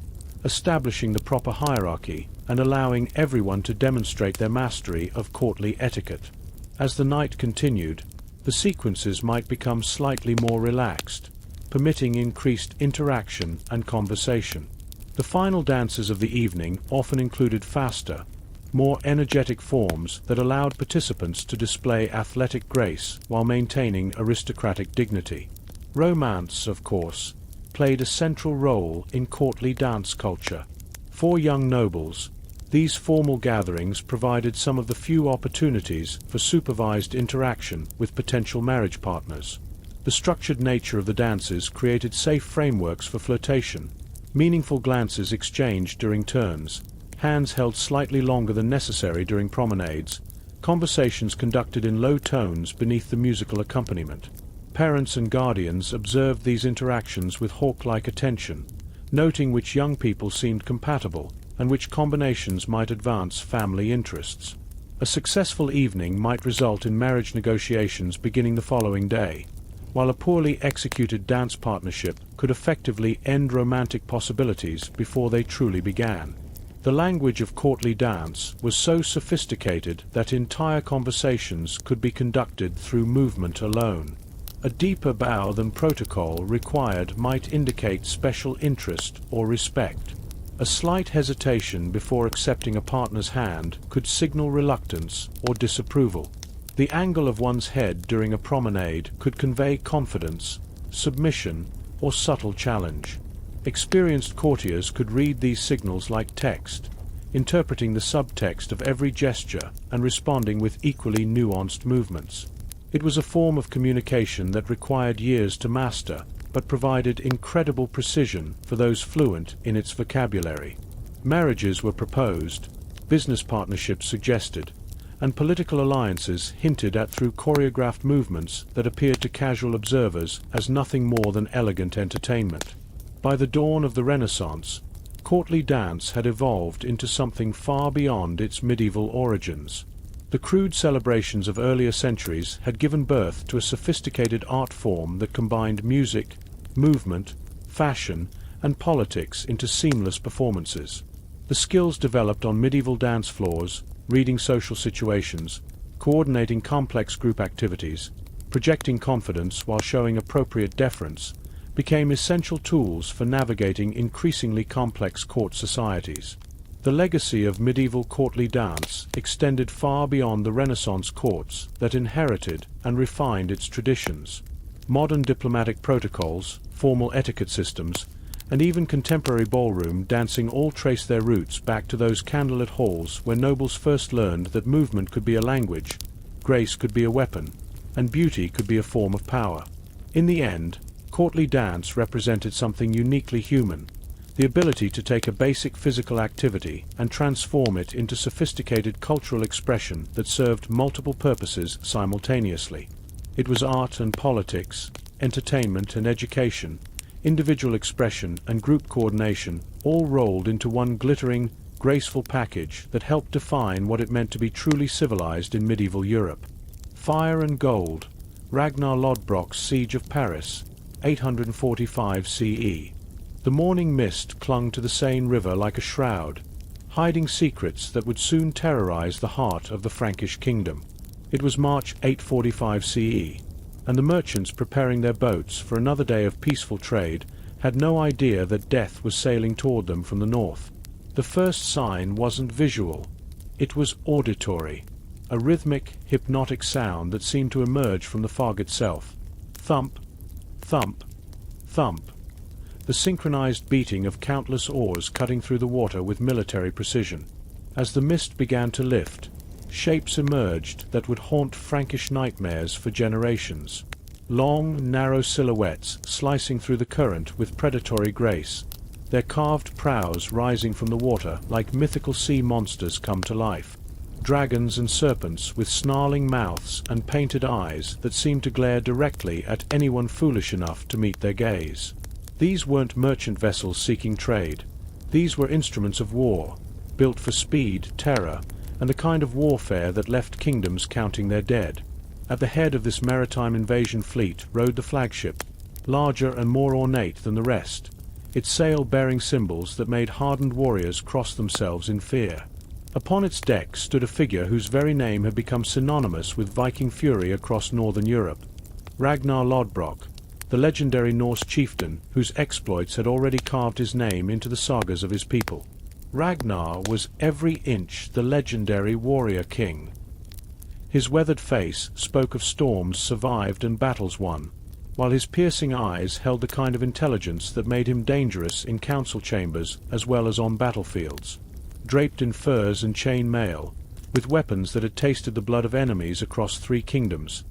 establishing the proper hierarchy and allowing everyone to demonstrate their mastery of courtly etiquette. As the night continued, the sequences might become slightly more relaxed, permitting increased interaction and conversation. The final dances of the evening often included faster, more energetic forms that allowed participants to display athletic grace while maintaining aristocratic dignity. Romance, of course, played a central role in courtly dance culture. For young nobles, these formal gatherings provided some of the few opportunities for supervised interaction with potential marriage partners. The structured nature of the dances created safe frameworks for flirtation, meaningful glances exchanged during turns, hands held slightly longer than necessary during promenades, conversations conducted in low tones beneath the musical accompaniment. Parents and guardians observed these interactions with hawk-like attention, noting which young people seemed compatible and which combinations might advance family interests. A successful evening might result in marriage negotiations beginning the following day, while a poorly executed dance partnership could effectively end romantic possibilities before they truly began. The language of courtly dance was so sophisticated that entire conversations could be conducted through movement alone. A deeper bow than protocol required might indicate special interest or respect. A slight hesitation before accepting a partner's hand could signal reluctance or disapproval. The angle of one's head during a promenade could convey confidence, submission, or subtle challenge. Experienced courtiers could read these signals like text, interpreting the subtext of every gesture and responding with equally nuanced movements. It was a form of communication that required years to master, but provided incredible precision for those fluent in its vocabulary. Marriages were proposed, business partnerships suggested, and political alliances hinted at through choreographed movements that appeared to casual observers as nothing more than elegant entertainment. By the dawn of the Renaissance, courtly dance had evolved into something far beyond its medieval origins. The crude celebrations of earlier centuries had given birth to a sophisticated art form that combined music, movement, fashion, and politics into seamless performances. The skills developed on medieval dance floors, reading social situations, coordinating complex group activities, projecting confidence while showing appropriate deference, became essential tools for navigating increasingly complex court societies. The legacy of medieval courtly dance extended far beyond the Renaissance courts that inherited and refined its traditions. Modern diplomatic protocols, formal etiquette systems, and even contemporary ballroom dancing all trace their roots back to those candlelit halls where nobles first learned that movement could be a language, grace could be a weapon, and beauty could be a form of power. In the end, courtly dance represented something uniquely human, the ability to take a basic physical activity and transform it into sophisticated cultural expression that served multiple purposes simultaneously. It was art and politics, entertainment and education, individual expression and group coordination, all rolled into one glittering, graceful package that helped define what it meant to be truly civilized in medieval Europe. Fire and Gold, Ragnar Lodbrok's Siege of Paris, 845 CE. The morning mist clung to the Seine River like a shroud, hiding secrets that would soon terrorize the heart of the Frankish kingdom. It was March 845 CE, and the merchants preparing their boats for another day of peaceful trade had no idea that death was sailing toward them from the north. The first sign wasn't visual, it was auditory, a rhythmic, hypnotic sound that seemed to emerge from the fog itself. Thump, thump, thump. The synchronized beating of countless oars cutting through the water with military precision. As the mist began to lift, shapes emerged that would haunt Frankish nightmares for generations. Long, narrow silhouettes slicing through the current with predatory grace, their carved prows rising from the water like mythical sea monsters come to life. Dragons and serpents with snarling mouths and painted eyes that seemed to glare directly at anyone foolish enough to meet their gaze. These weren't merchant vessels seeking trade. These were instruments of war, built for speed, terror, and the kind of warfare that left kingdoms counting their dead. At the head of this maritime invasion fleet rode the flagship, larger and more ornate than the rest, its sail bearing symbols that made hardened warriors cross themselves in fear. Upon its deck stood a figure whose very name had become synonymous with Viking fury across northern Europe. Ragnar Lodbrok, the legendary Norse chieftain whose exploits had already carved his name into the sagas of his people. Ragnar was every inch the legendary warrior king. His weathered face spoke of storms survived and battles won, while his piercing eyes held the kind of intelligence that made him dangerous in council chambers as well as on battlefields. Draped in furs and chain mail, with weapons that had tasted the blood of enemies across 3 kingdoms,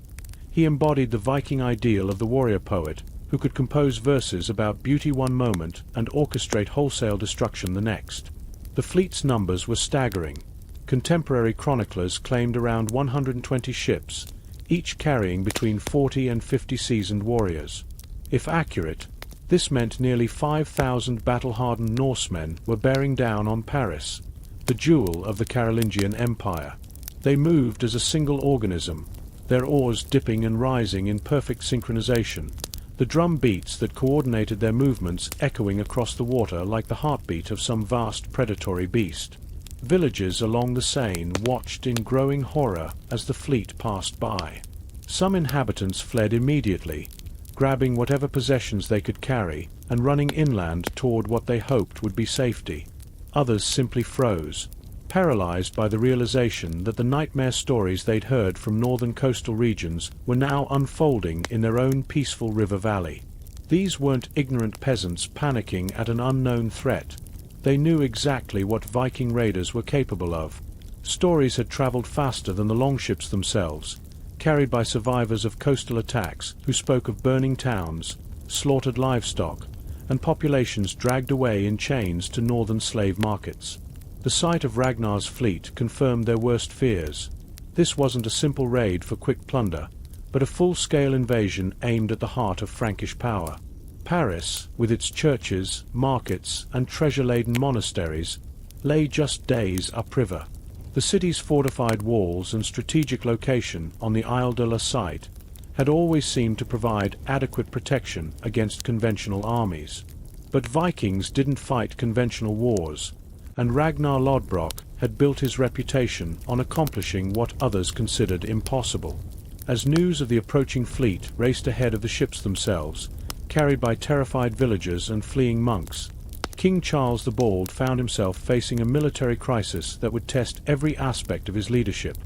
he embodied the Viking ideal of the warrior poet who could compose verses about beauty one moment and orchestrate wholesale destruction the next. The fleet's numbers were staggering. Contemporary chroniclers claimed around 120 ships, each carrying between 40 and 50 seasoned warriors. If accurate, this meant nearly 5,000 battle-hardened Norsemen were bearing down on Paris, the jewel of the Carolingian Empire. They moved as a single organism, their oars dipping and rising in perfect synchronization, the drum beats that coordinated their movements echoing across the water like the heartbeat of some vast predatory beast. Villages along the Seine watched in growing horror as the fleet passed by. Some inhabitants fled immediately, grabbing whatever possessions they could carry and running inland toward what they hoped would be safety. Others simply froze, paralyzed by the realization that the nightmare stories they'd heard from northern coastal regions were now unfolding in their own peaceful river valley. These weren't ignorant peasants panicking at an unknown threat. They knew exactly what Viking raiders were capable of. Stories had traveled faster than the longships themselves, carried by survivors of coastal attacks who spoke of burning towns, slaughtered livestock, and populations dragged away in chains to northern slave markets. The sight of Ragnar's fleet confirmed their worst fears. This wasn't a simple raid for quick plunder, but a full-scale invasion aimed at the heart of Frankish power. Paris, with its churches, markets, and treasure-laden monasteries, lay just days upriver. The city's fortified walls and strategic location on the Isle de la Cite had always seemed to provide adequate protection against conventional armies. But Vikings didn't fight conventional wars, and Ragnar Lodbrok had built his reputation on accomplishing what others considered impossible. As news of the approaching fleet raced ahead of the ships themselves, carried by terrified villagers and fleeing monks, King Charles the Bald found himself facing a military crisis that would test every aspect of his leadership.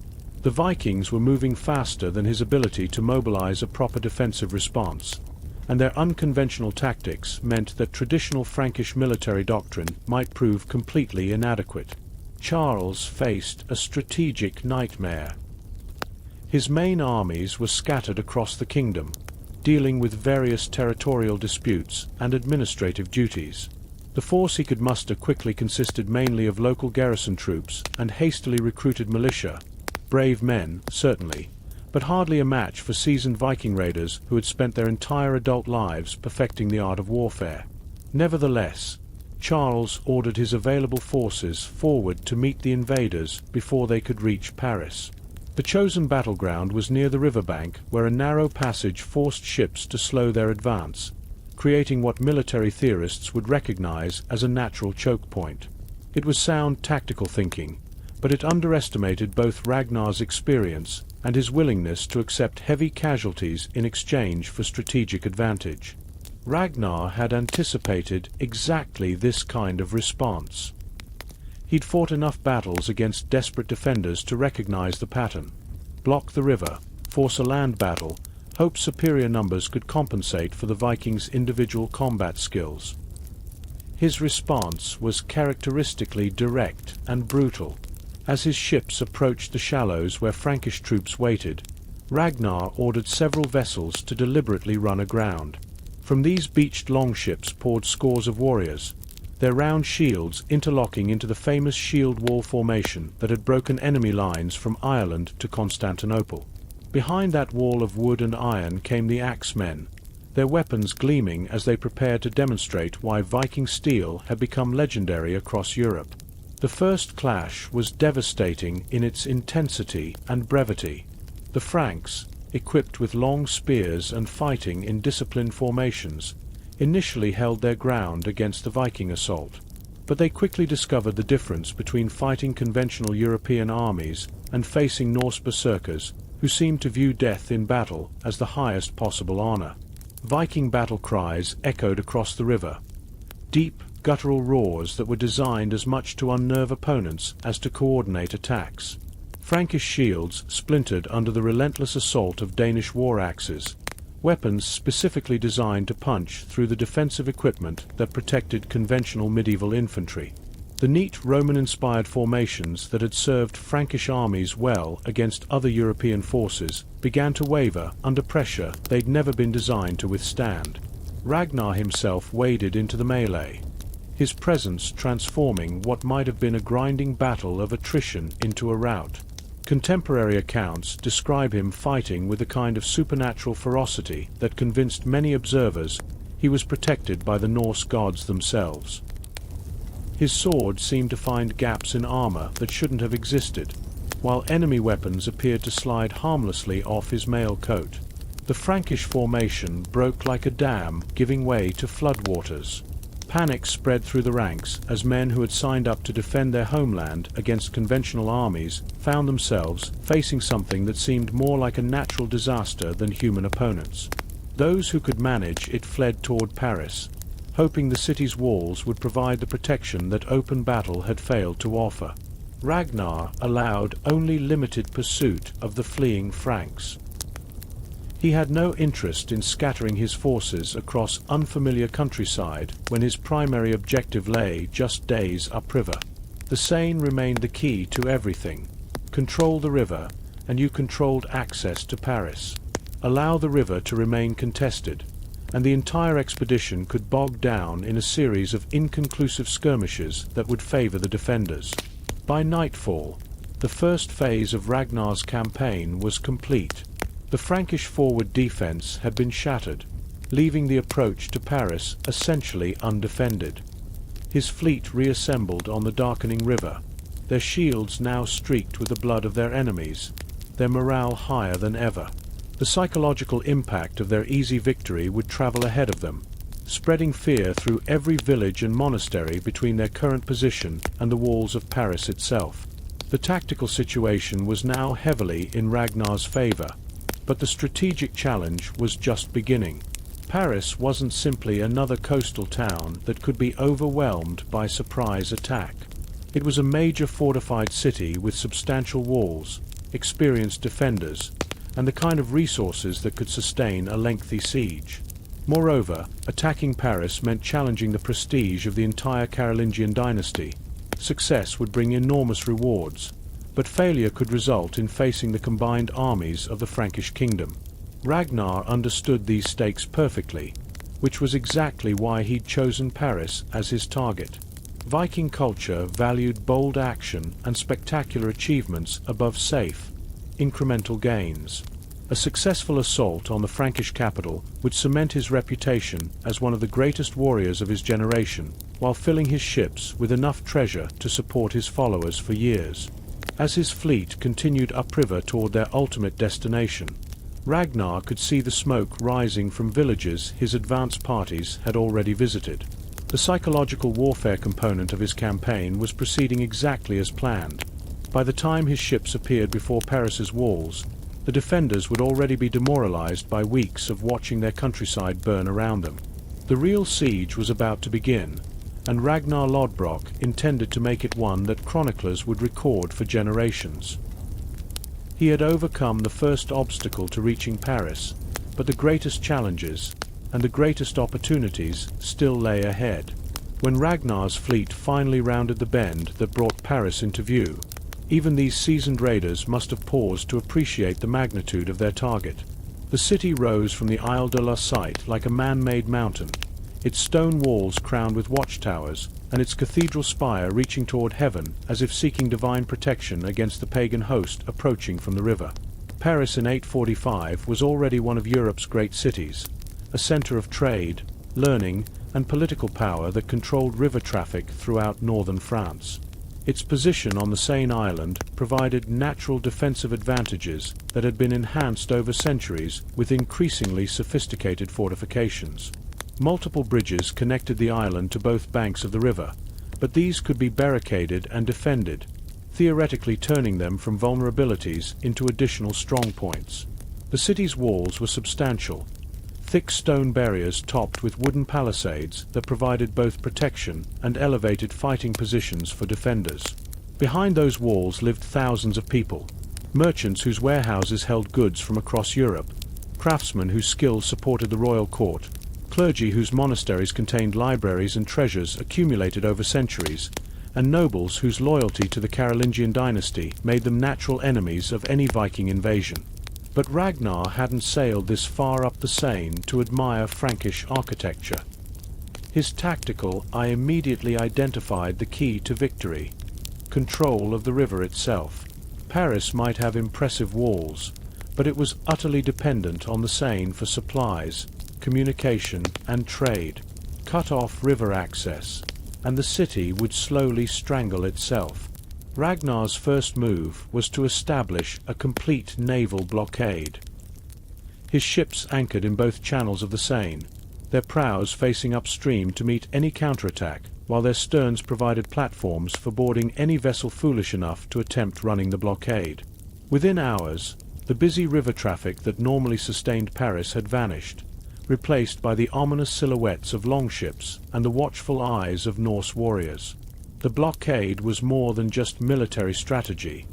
The Vikings were moving faster than his ability to mobilize a proper defensive response, and their unconventional tactics meant that traditional Frankish military doctrine might prove completely inadequate. Charles faced a strategic nightmare. His main armies were scattered across the kingdom, dealing with various territorial disputes and administrative duties. The force he could muster quickly consisted mainly of local garrison troops and hastily recruited militia, brave men, certainly, but hardly a match for seasoned Viking raiders who had spent their entire adult lives perfecting the art of warfare. Nevertheless, Charles ordered his available forces forward to meet the invaders before they could reach Paris. The chosen battleground was near the riverbank, where a narrow passage forced ships to slow their advance, creating what military theorists would recognize as a natural choke point. It was sound tactical thinking, but it underestimated both Ragnar's experience and his willingness to accept heavy casualties in exchange for strategic advantage. Ragnar had anticipated exactly this kind of response. He'd fought enough battles against desperate defenders to recognize the pattern. Block the river, force a land battle, hope superior numbers could compensate for the Vikings' individual combat skills. His response was characteristically direct and brutal. As his ships approached the shallows where Frankish troops waited, Ragnar ordered several vessels to deliberately run aground. From these beached longships poured scores of warriors, their round shields interlocking into the famous shield wall formation that had broken enemy lines from Ireland to Constantinople. Behind that wall of wood and iron came the axemen, their weapons gleaming as they prepared to demonstrate why Viking steel had become legendary across Europe. The first clash was devastating in its intensity and brevity. The Franks, equipped with long spears and fighting in disciplined formations, initially held their ground against the Viking assault. But they quickly discovered the difference between fighting conventional European armies and facing Norse berserkers, who seemed to view death in battle as the highest possible honor. Viking battle cries echoed across the river. Deep, guttural roars that were designed as much to unnerve opponents as to coordinate attacks. Frankish shields splintered under the relentless assault of Danish war axes, weapons specifically designed to punch through the defensive equipment that protected conventional medieval infantry. The neat Roman-inspired formations that had served Frankish armies well against other European forces began to waver under pressure they'd never been designed to withstand. Ragnar himself waded into the melee, his presence transforming what might have been a grinding battle of attrition into a rout. Contemporary accounts describe him fighting with a kind of supernatural ferocity that convinced many observers he was protected by the Norse gods themselves. His sword seemed to find gaps in armor that shouldn't have existed, while enemy weapons appeared to slide harmlessly off his mail coat. The Frankish formation broke like a dam, giving way to floodwaters. Panic spread through the ranks as men who had signed up to defend their homeland against conventional armies found themselves facing something that seemed more like a natural disaster than human opponents. Those who could manage it fled toward Paris, hoping the city's walls would provide the protection that open battle had failed to offer. Ragnar allowed only limited pursuit of the fleeing Franks. He had no interest in scattering his forces across unfamiliar countryside when his primary objective lay just days upriver. The Seine remained the key to everything. Control the river, and you controlled access to Paris. Allow the river to remain contested, and the entire expedition could bog down in a series of inconclusive skirmishes that would favor the defenders. By nightfall, the first phase of Ragnar's campaign was complete. The Frankish forward defense had been shattered, leaving the approach to Paris essentially undefended. His fleet reassembled on the darkening river, their shields now streaked with the blood of their enemies, their morale higher than ever. The psychological impact of their easy victory would travel ahead of them, spreading fear through every village and monastery between their current position and the walls of Paris itself. The tactical situation was now heavily in Ragnar's favor, but the strategic challenge was just beginning. Paris wasn't simply another coastal town that could be overwhelmed by surprise attack. It was a major fortified city with substantial walls, experienced defenders, and the kind of resources that could sustain a lengthy siege. Moreover, attacking Paris meant challenging the prestige of the entire Carolingian dynasty. Success would bring enormous rewards, but failure could result in facing the combined armies of the Frankish kingdom. Ragnar understood these stakes perfectly, which was exactly why he'd chosen Paris as his target. Viking culture valued bold action and spectacular achievements above safe, incremental gains. A successful assault on the Frankish capital would cement his reputation as one of the greatest warriors of his generation, while filling his ships with enough treasure to support his followers for years. As his fleet continued upriver toward their ultimate destination, Ragnar could see the smoke rising from villages his advance parties had already visited. The psychological warfare component of his campaign was proceeding exactly as planned. By the time his ships appeared before Paris's walls, the defenders would already be demoralized by weeks of watching their countryside burn around them. The real siege was about to begin, and Ragnar Lodbrok intended to make it one that chroniclers would record for generations. He had overcome the first obstacle to reaching Paris, but the greatest challenges and the greatest opportunities still lay ahead. When Ragnar's fleet finally rounded the bend that brought Paris into view, even these seasoned raiders must have paused to appreciate the magnitude of their target. The city rose from the Isle de la Cite like a man-made mountain, its stone walls crowned with watchtowers, and its cathedral spire reaching toward heaven as if seeking divine protection against the pagan host approaching from the river. Paris in 845 was already one of Europe's great cities, a center of trade, learning, and political power that controlled river traffic throughout northern France. Its position on the Seine island provided natural defensive advantages that had been enhanced over centuries with increasingly sophisticated fortifications. Multiple bridges connected the island to both banks of the river, but these could be barricaded and defended, theoretically turning them from vulnerabilities into additional strongpoints. The city's walls were substantial, thick stone barriers topped with wooden palisades that provided both protection and elevated fighting positions for defenders. Behind those walls lived thousands of people, merchants whose warehouses held goods from across Europe, craftsmen whose skills supported the royal court, clergy whose monasteries contained libraries and treasures accumulated over centuries, and nobles whose loyalty to the Carolingian dynasty made them natural enemies of any Viking invasion. But Ragnar hadn't sailed this far up the Seine to admire Frankish architecture. His tactical eye immediately identified the key to victory: control of the river itself. Paris might have impressive walls, but it was utterly dependent on the Seine for supplies, communication, and trade. Cut off river access, and the city would slowly strangle itself. Ragnar's first move was to establish a complete naval blockade. His ships anchored in both channels of the Seine, their prows facing upstream to meet any counterattack, while their sterns provided platforms for boarding any vessel foolish enough to attempt running the blockade. Within hours, the busy river traffic that normally sustained Paris had vanished, replaced by the ominous silhouettes of longships and the watchful eyes of Norse warriors. The blockade was more than just military strategy.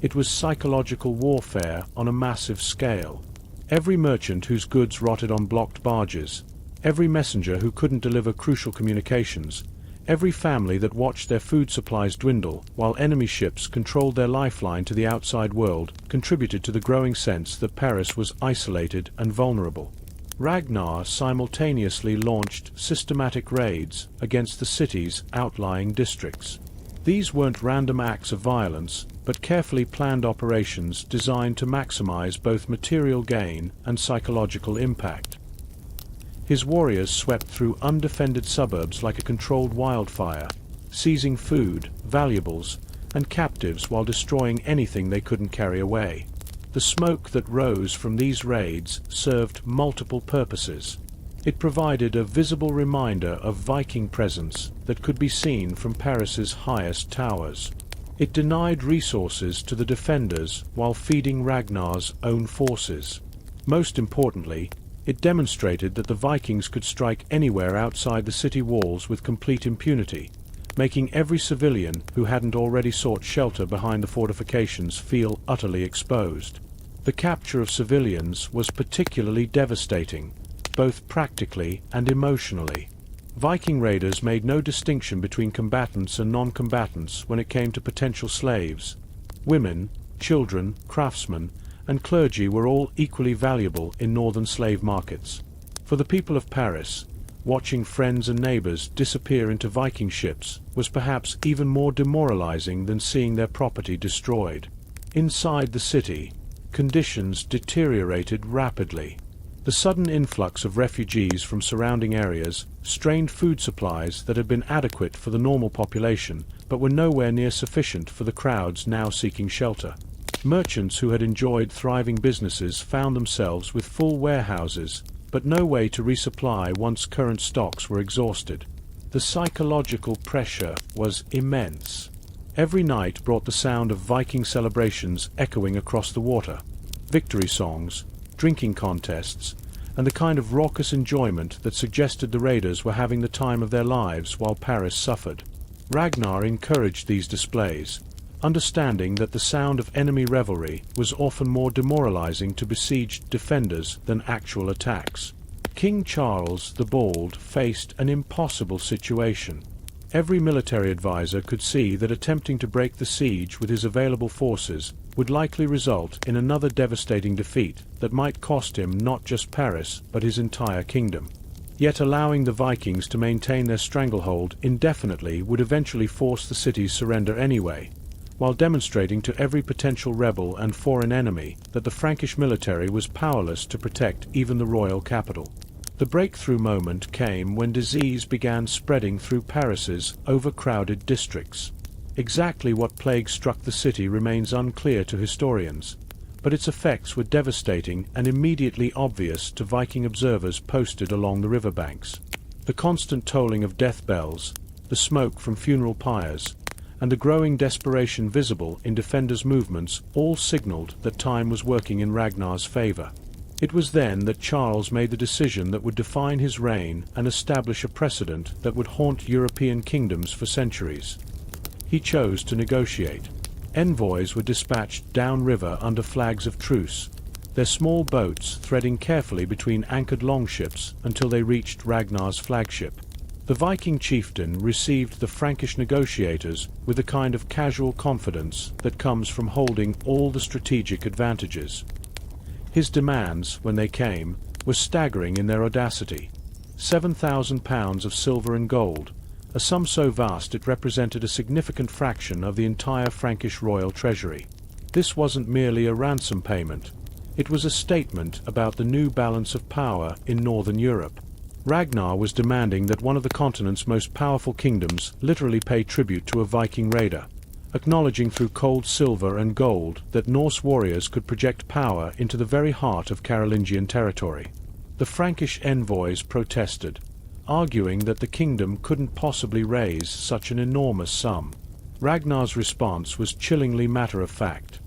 It was psychological warfare on a massive scale. Every merchant whose goods rotted on blocked barges, every messenger who couldn't deliver crucial communications, every family that watched their food supplies dwindle while enemy ships controlled their lifeline to the outside world contributed to the growing sense that Paris was isolated and vulnerable. Ragnar simultaneously launched systematic raids against the city's outlying districts. These weren't random acts of violence, but carefully planned operations designed to maximize both material gain and psychological impact. His warriors swept through undefended suburbs like a controlled wildfire, seizing food, valuables, and captives while destroying anything they couldn't carry away. The smoke that rose from these raids served multiple purposes. It provided a visible reminder of Viking presence that could be seen from Paris's highest towers. It denied resources to the defenders while feeding Ragnar's own forces. Most importantly, it demonstrated that the Vikings could strike anywhere outside the city walls with complete impunity, making every civilian who hadn't already sought shelter behind the fortifications feel utterly exposed. The capture of civilians was particularly devastating, both practically and emotionally. Viking raiders made no distinction between combatants and non-combatants when it came to potential slaves. Women, children, craftsmen, and clergy were all equally valuable in northern slave markets. For the people of Paris, watching friends and neighbors disappear into Viking ships was perhaps even more demoralizing than seeing their property destroyed. Inside the city, conditions deteriorated rapidly. The sudden influx of refugees from surrounding areas strained food supplies that had been adequate for the normal population but were nowhere near sufficient for the crowds now seeking shelter. Merchants who had enjoyed thriving businesses found themselves with full warehouses, but no way to resupply once current stocks were exhausted. The psychological pressure was immense. Every night brought the sound of Viking celebrations echoing across the water, victory songs, drinking contests, and the kind of raucous enjoyment that suggested the raiders were having the time of their lives while Paris suffered. Ragnar encouraged these displays, understanding that the sound of enemy revelry was often more demoralizing to besieged defenders than actual attacks. King Charles the Bald faced an impossible situation. Every military advisor could see that attempting to break the siege with his available forces would likely result in another devastating defeat that might cost him not just Paris but his entire kingdom. Yet allowing the Vikings to maintain their stranglehold indefinitely would eventually force the city's surrender anyway, while demonstrating to every potential rebel and foreign enemy that the Frankish military was powerless to protect even the royal capital. The breakthrough moment came when disease began spreading through Paris's overcrowded districts. Exactly what plague struck the city remains unclear to historians, but its effects were devastating and immediately obvious to Viking observers posted along the riverbanks. The constant tolling of death bells, the smoke from funeral pyres, and the growing desperation visible in defenders' movements all signaled that time was working in Ragnar's favor. It was then that Charles made the decision that would define his reign and establish a precedent that would haunt European kingdoms for centuries. He chose to negotiate. Envoys were dispatched downriver under flags of truce, their small boats threading carefully between anchored longships until they reached Ragnar's flagship. The Viking chieftain received the Frankish negotiators with a kind of casual confidence that comes from holding all the strategic advantages. His demands, when they came, were staggering in their audacity. 7,000 pounds of silver and gold, a sum so vast it represented a significant fraction of the entire Frankish royal treasury. This wasn't merely a ransom payment. It was a statement about the new balance of power in northern Europe. Ragnar was demanding that one of the continent's most powerful kingdoms literally pay tribute to a Viking raider, acknowledging through cold silver and gold that Norse warriors could project power into the very heart of Carolingian territory. The Frankish envoys protested, arguing that the kingdom couldn't possibly raise such an enormous sum. Ragnar's response was chillingly matter-of-fact.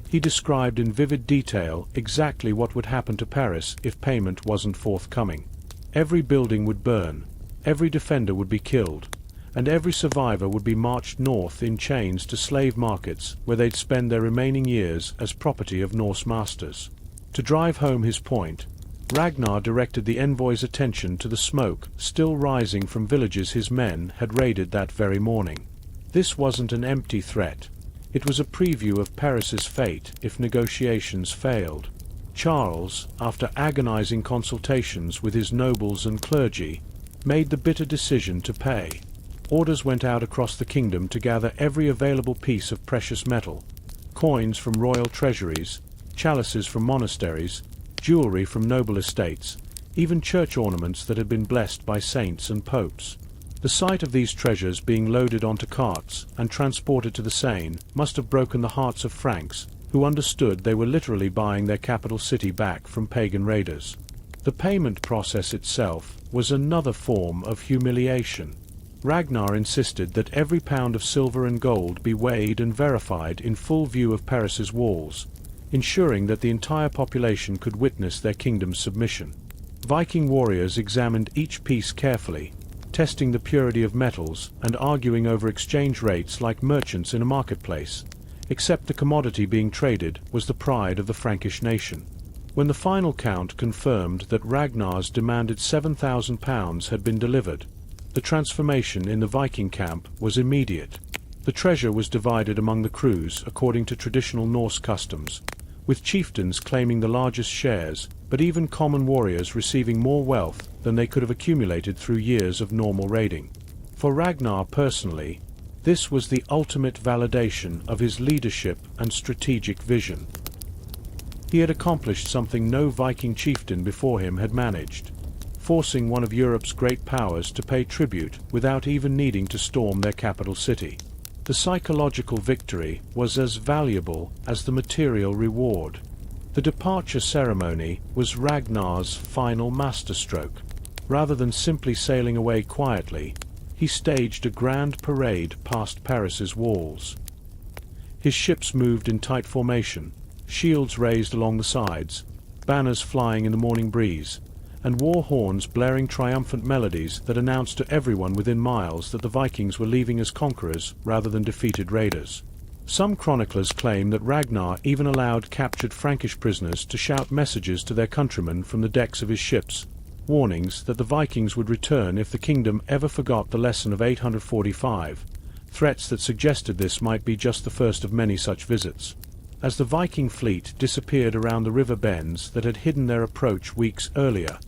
He described in vivid detail exactly what would happen to Paris if payment wasn't forthcoming. Every building would burn, every defender would be killed, and every survivor would be marched north in chains to slave markets where they'd spend their remaining years as property of Norse masters. To drive home his point, Ragnar directed the envoy's attention to the smoke still rising from villages his men had raided that very morning. This wasn't an empty threat. It was a preview of Paris's fate if negotiations failed. Charles, after agonizing consultations with his nobles and clergy, made the bitter decision to pay. Orders went out across the kingdom to gather every available piece of precious metal, coins from royal treasuries, chalices from monasteries, jewelry from noble estates, even church ornaments that had been blessed by saints and popes. The sight of these treasures being loaded onto carts and transported to the Seine must have broken the hearts of Franks, who understood they were literally buying their capital city back from pagan raiders. The payment process itself was another form of humiliation. Ragnar insisted that every pound of silver and gold be weighed and verified in full view of Paris's walls, ensuring that the entire population could witness their kingdom's submission. Viking warriors examined each piece carefully, testing the purity of metals and arguing over exchange rates like merchants in a marketplace, except the commodity being traded was the pride of the Frankish nation. When the final count confirmed that Ragnar's demanded 7,000 pounds had been delivered, the transformation in the Viking camp was immediate. The treasure was divided among the crews according to traditional Norse customs, with chieftains claiming the largest shares, but even common warriors receiving more wealth than they could have accumulated through years of normal raiding. For Ragnar personally, this was the ultimate validation of his leadership and strategic vision. He had accomplished something no Viking chieftain before him had managed, forcing one of Europe's great powers to pay tribute without even needing to storm their capital city. The psychological victory was as valuable as the material reward. The departure ceremony was Ragnar's final masterstroke. Rather than simply sailing away quietly, he staged a grand parade past Paris's walls. His ships moved in tight formation, shields raised along the sides, banners flying in the morning breeze, and war horns blaring triumphant melodies that announced to everyone within miles that the Vikings were leaving as conquerors rather than defeated raiders. Some chroniclers claim that Ragnar even allowed captured Frankish prisoners to shout messages to their countrymen from the decks of his ships, warnings that the Vikings would return if the kingdom ever forgot the lesson of 845, threats that suggested this might be just the first of many such visits. As the Viking fleet disappeared around the river bends that had hidden their approach weeks earlier,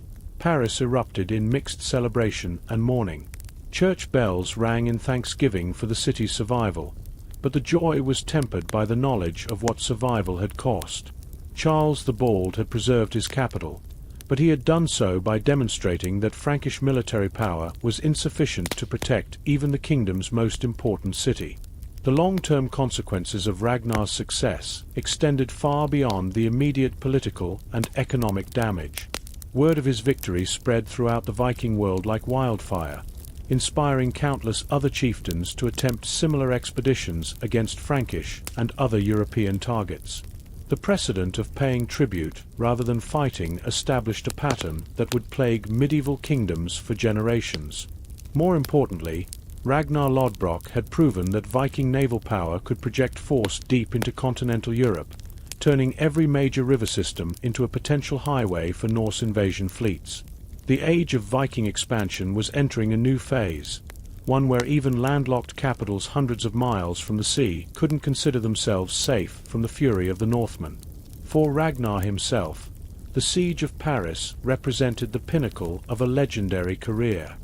Paris erupted in mixed celebration and mourning. Church bells rang in thanksgiving for the city's survival, but the joy was tempered by the knowledge of what survival had cost. Charles the Bald had preserved his capital, but he had done so by demonstrating that Frankish military power was insufficient to protect even the kingdom's most important city. The long-term consequences of Ragnar's success extended far beyond the immediate political and economic damage. Word of his victory spread throughout the Viking world like wildfire, inspiring countless other chieftains to attempt similar expeditions against Frankish and other European targets. The precedent of paying tribute rather than fighting established a pattern that would plague medieval kingdoms for generations. More importantly, Ragnar Lodbrok had proven that Viking naval power could project force deep into continental Europe, turning every major river system into a potential highway for Norse invasion fleets. The age of Viking expansion was entering a new phase, one where even landlocked capitals hundreds of miles from the sea couldn't consider themselves safe from the fury of the Northmen. For Ragnar himself, the siege of Paris represented the pinnacle of a legendary career.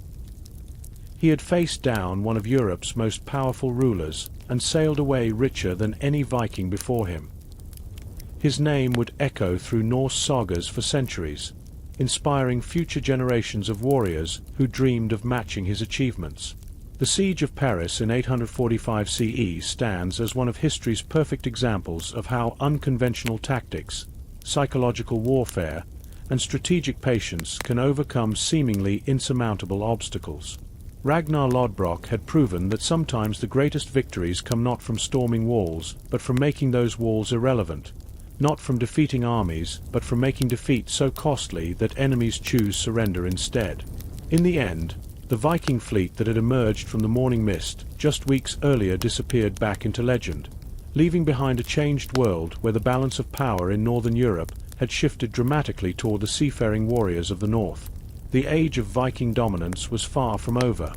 He had faced down one of Europe's most powerful rulers and sailed away richer than any Viking before him. His name would echo through Norse sagas for centuries, inspiring future generations of warriors who dreamed of matching his achievements. The Siege of Paris in 845 CE stands as one of history's perfect examples of how unconventional tactics, psychological warfare, and strategic patience can overcome seemingly insurmountable obstacles. Ragnar Lodbrok had proven that sometimes the greatest victories come not from storming walls, but from making those walls irrelevant, not from defeating armies, but from making defeat so costly that enemies choose surrender instead. In the end, the Viking fleet that had emerged from the morning mist just weeks earlier disappeared back into legend, leaving behind a changed world where the balance of power in northern Europe had shifted dramatically toward the seafaring warriors of the north. The age of Viking dominance was far from over.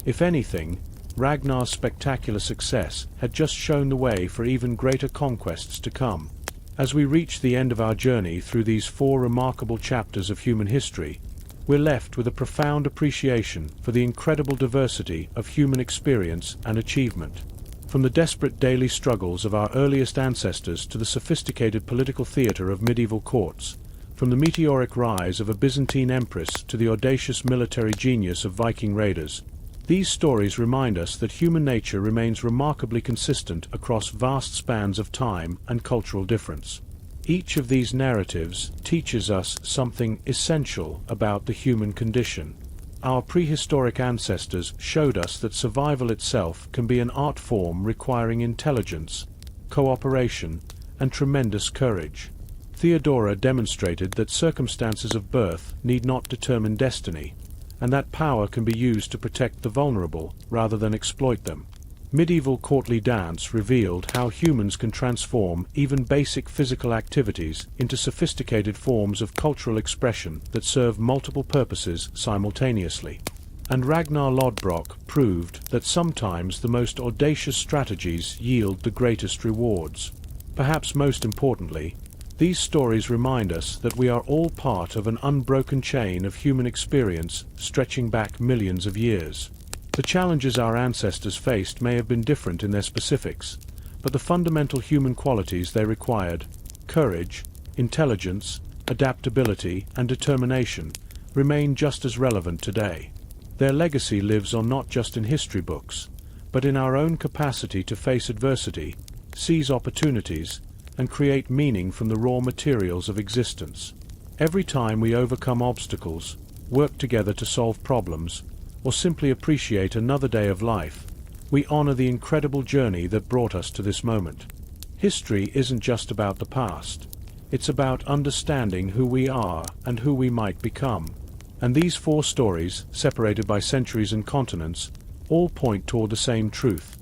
If anything, Ragnar's spectacular success had just shown the way for even greater conquests to come. As we reach the end of our journey through these 4 remarkable chapters of human history, we're left with a profound appreciation for the incredible diversity of human experience and achievement. From the desperate daily struggles of our earliest ancestors to the sophisticated political theater of medieval courts, from the meteoric rise of a Byzantine empress to the audacious military genius of Viking raiders, these stories remind us that human nature remains remarkably consistent across vast spans of time and cultural difference. Each of these narratives teaches us something essential about the human condition. Our prehistoric ancestors showed us that survival itself can be an art form requiring intelligence, cooperation, and tremendous courage. Theodora demonstrated that circumstances of birth need not determine destiny, and that power can be used to protect the vulnerable rather than exploit them. Medieval courtly dance revealed how humans can transform even basic physical activities into sophisticated forms of cultural expression that serve multiple purposes simultaneously. And Ragnar Lodbrok proved that sometimes the most audacious strategies yield the greatest rewards. Perhaps most importantly, these stories remind us that we are all part of an unbroken chain of human experience stretching back millions of years. The challenges our ancestors faced may have been different in their specifics, but the fundamental human qualities they required, courage, intelligence, adaptability, and determination, remain just as relevant today. Their legacy lives on not just in history books, but in our own capacity to face adversity, seize opportunities, and create meaning from the raw materials of existence. Every time we overcome obstacles, work together to solve problems, or simply appreciate another day of life, we honor the incredible journey that brought us to this moment. History isn't just about the past. It's about understanding who we are and who we might become. And these 4 stories, separated by centuries and continents, all point toward the same truth: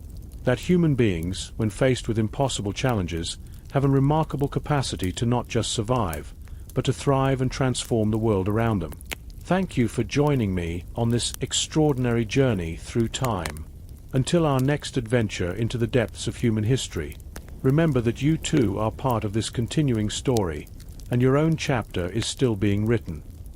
that human beings, when faced with impossible challenges, have a remarkable capacity to not just survive, but to thrive and transform the world around them. Thank you for joining me on this extraordinary journey through time. Until our next adventure into the depths of human history, remember that you too are part of this continuing story, and your own chapter is still being written.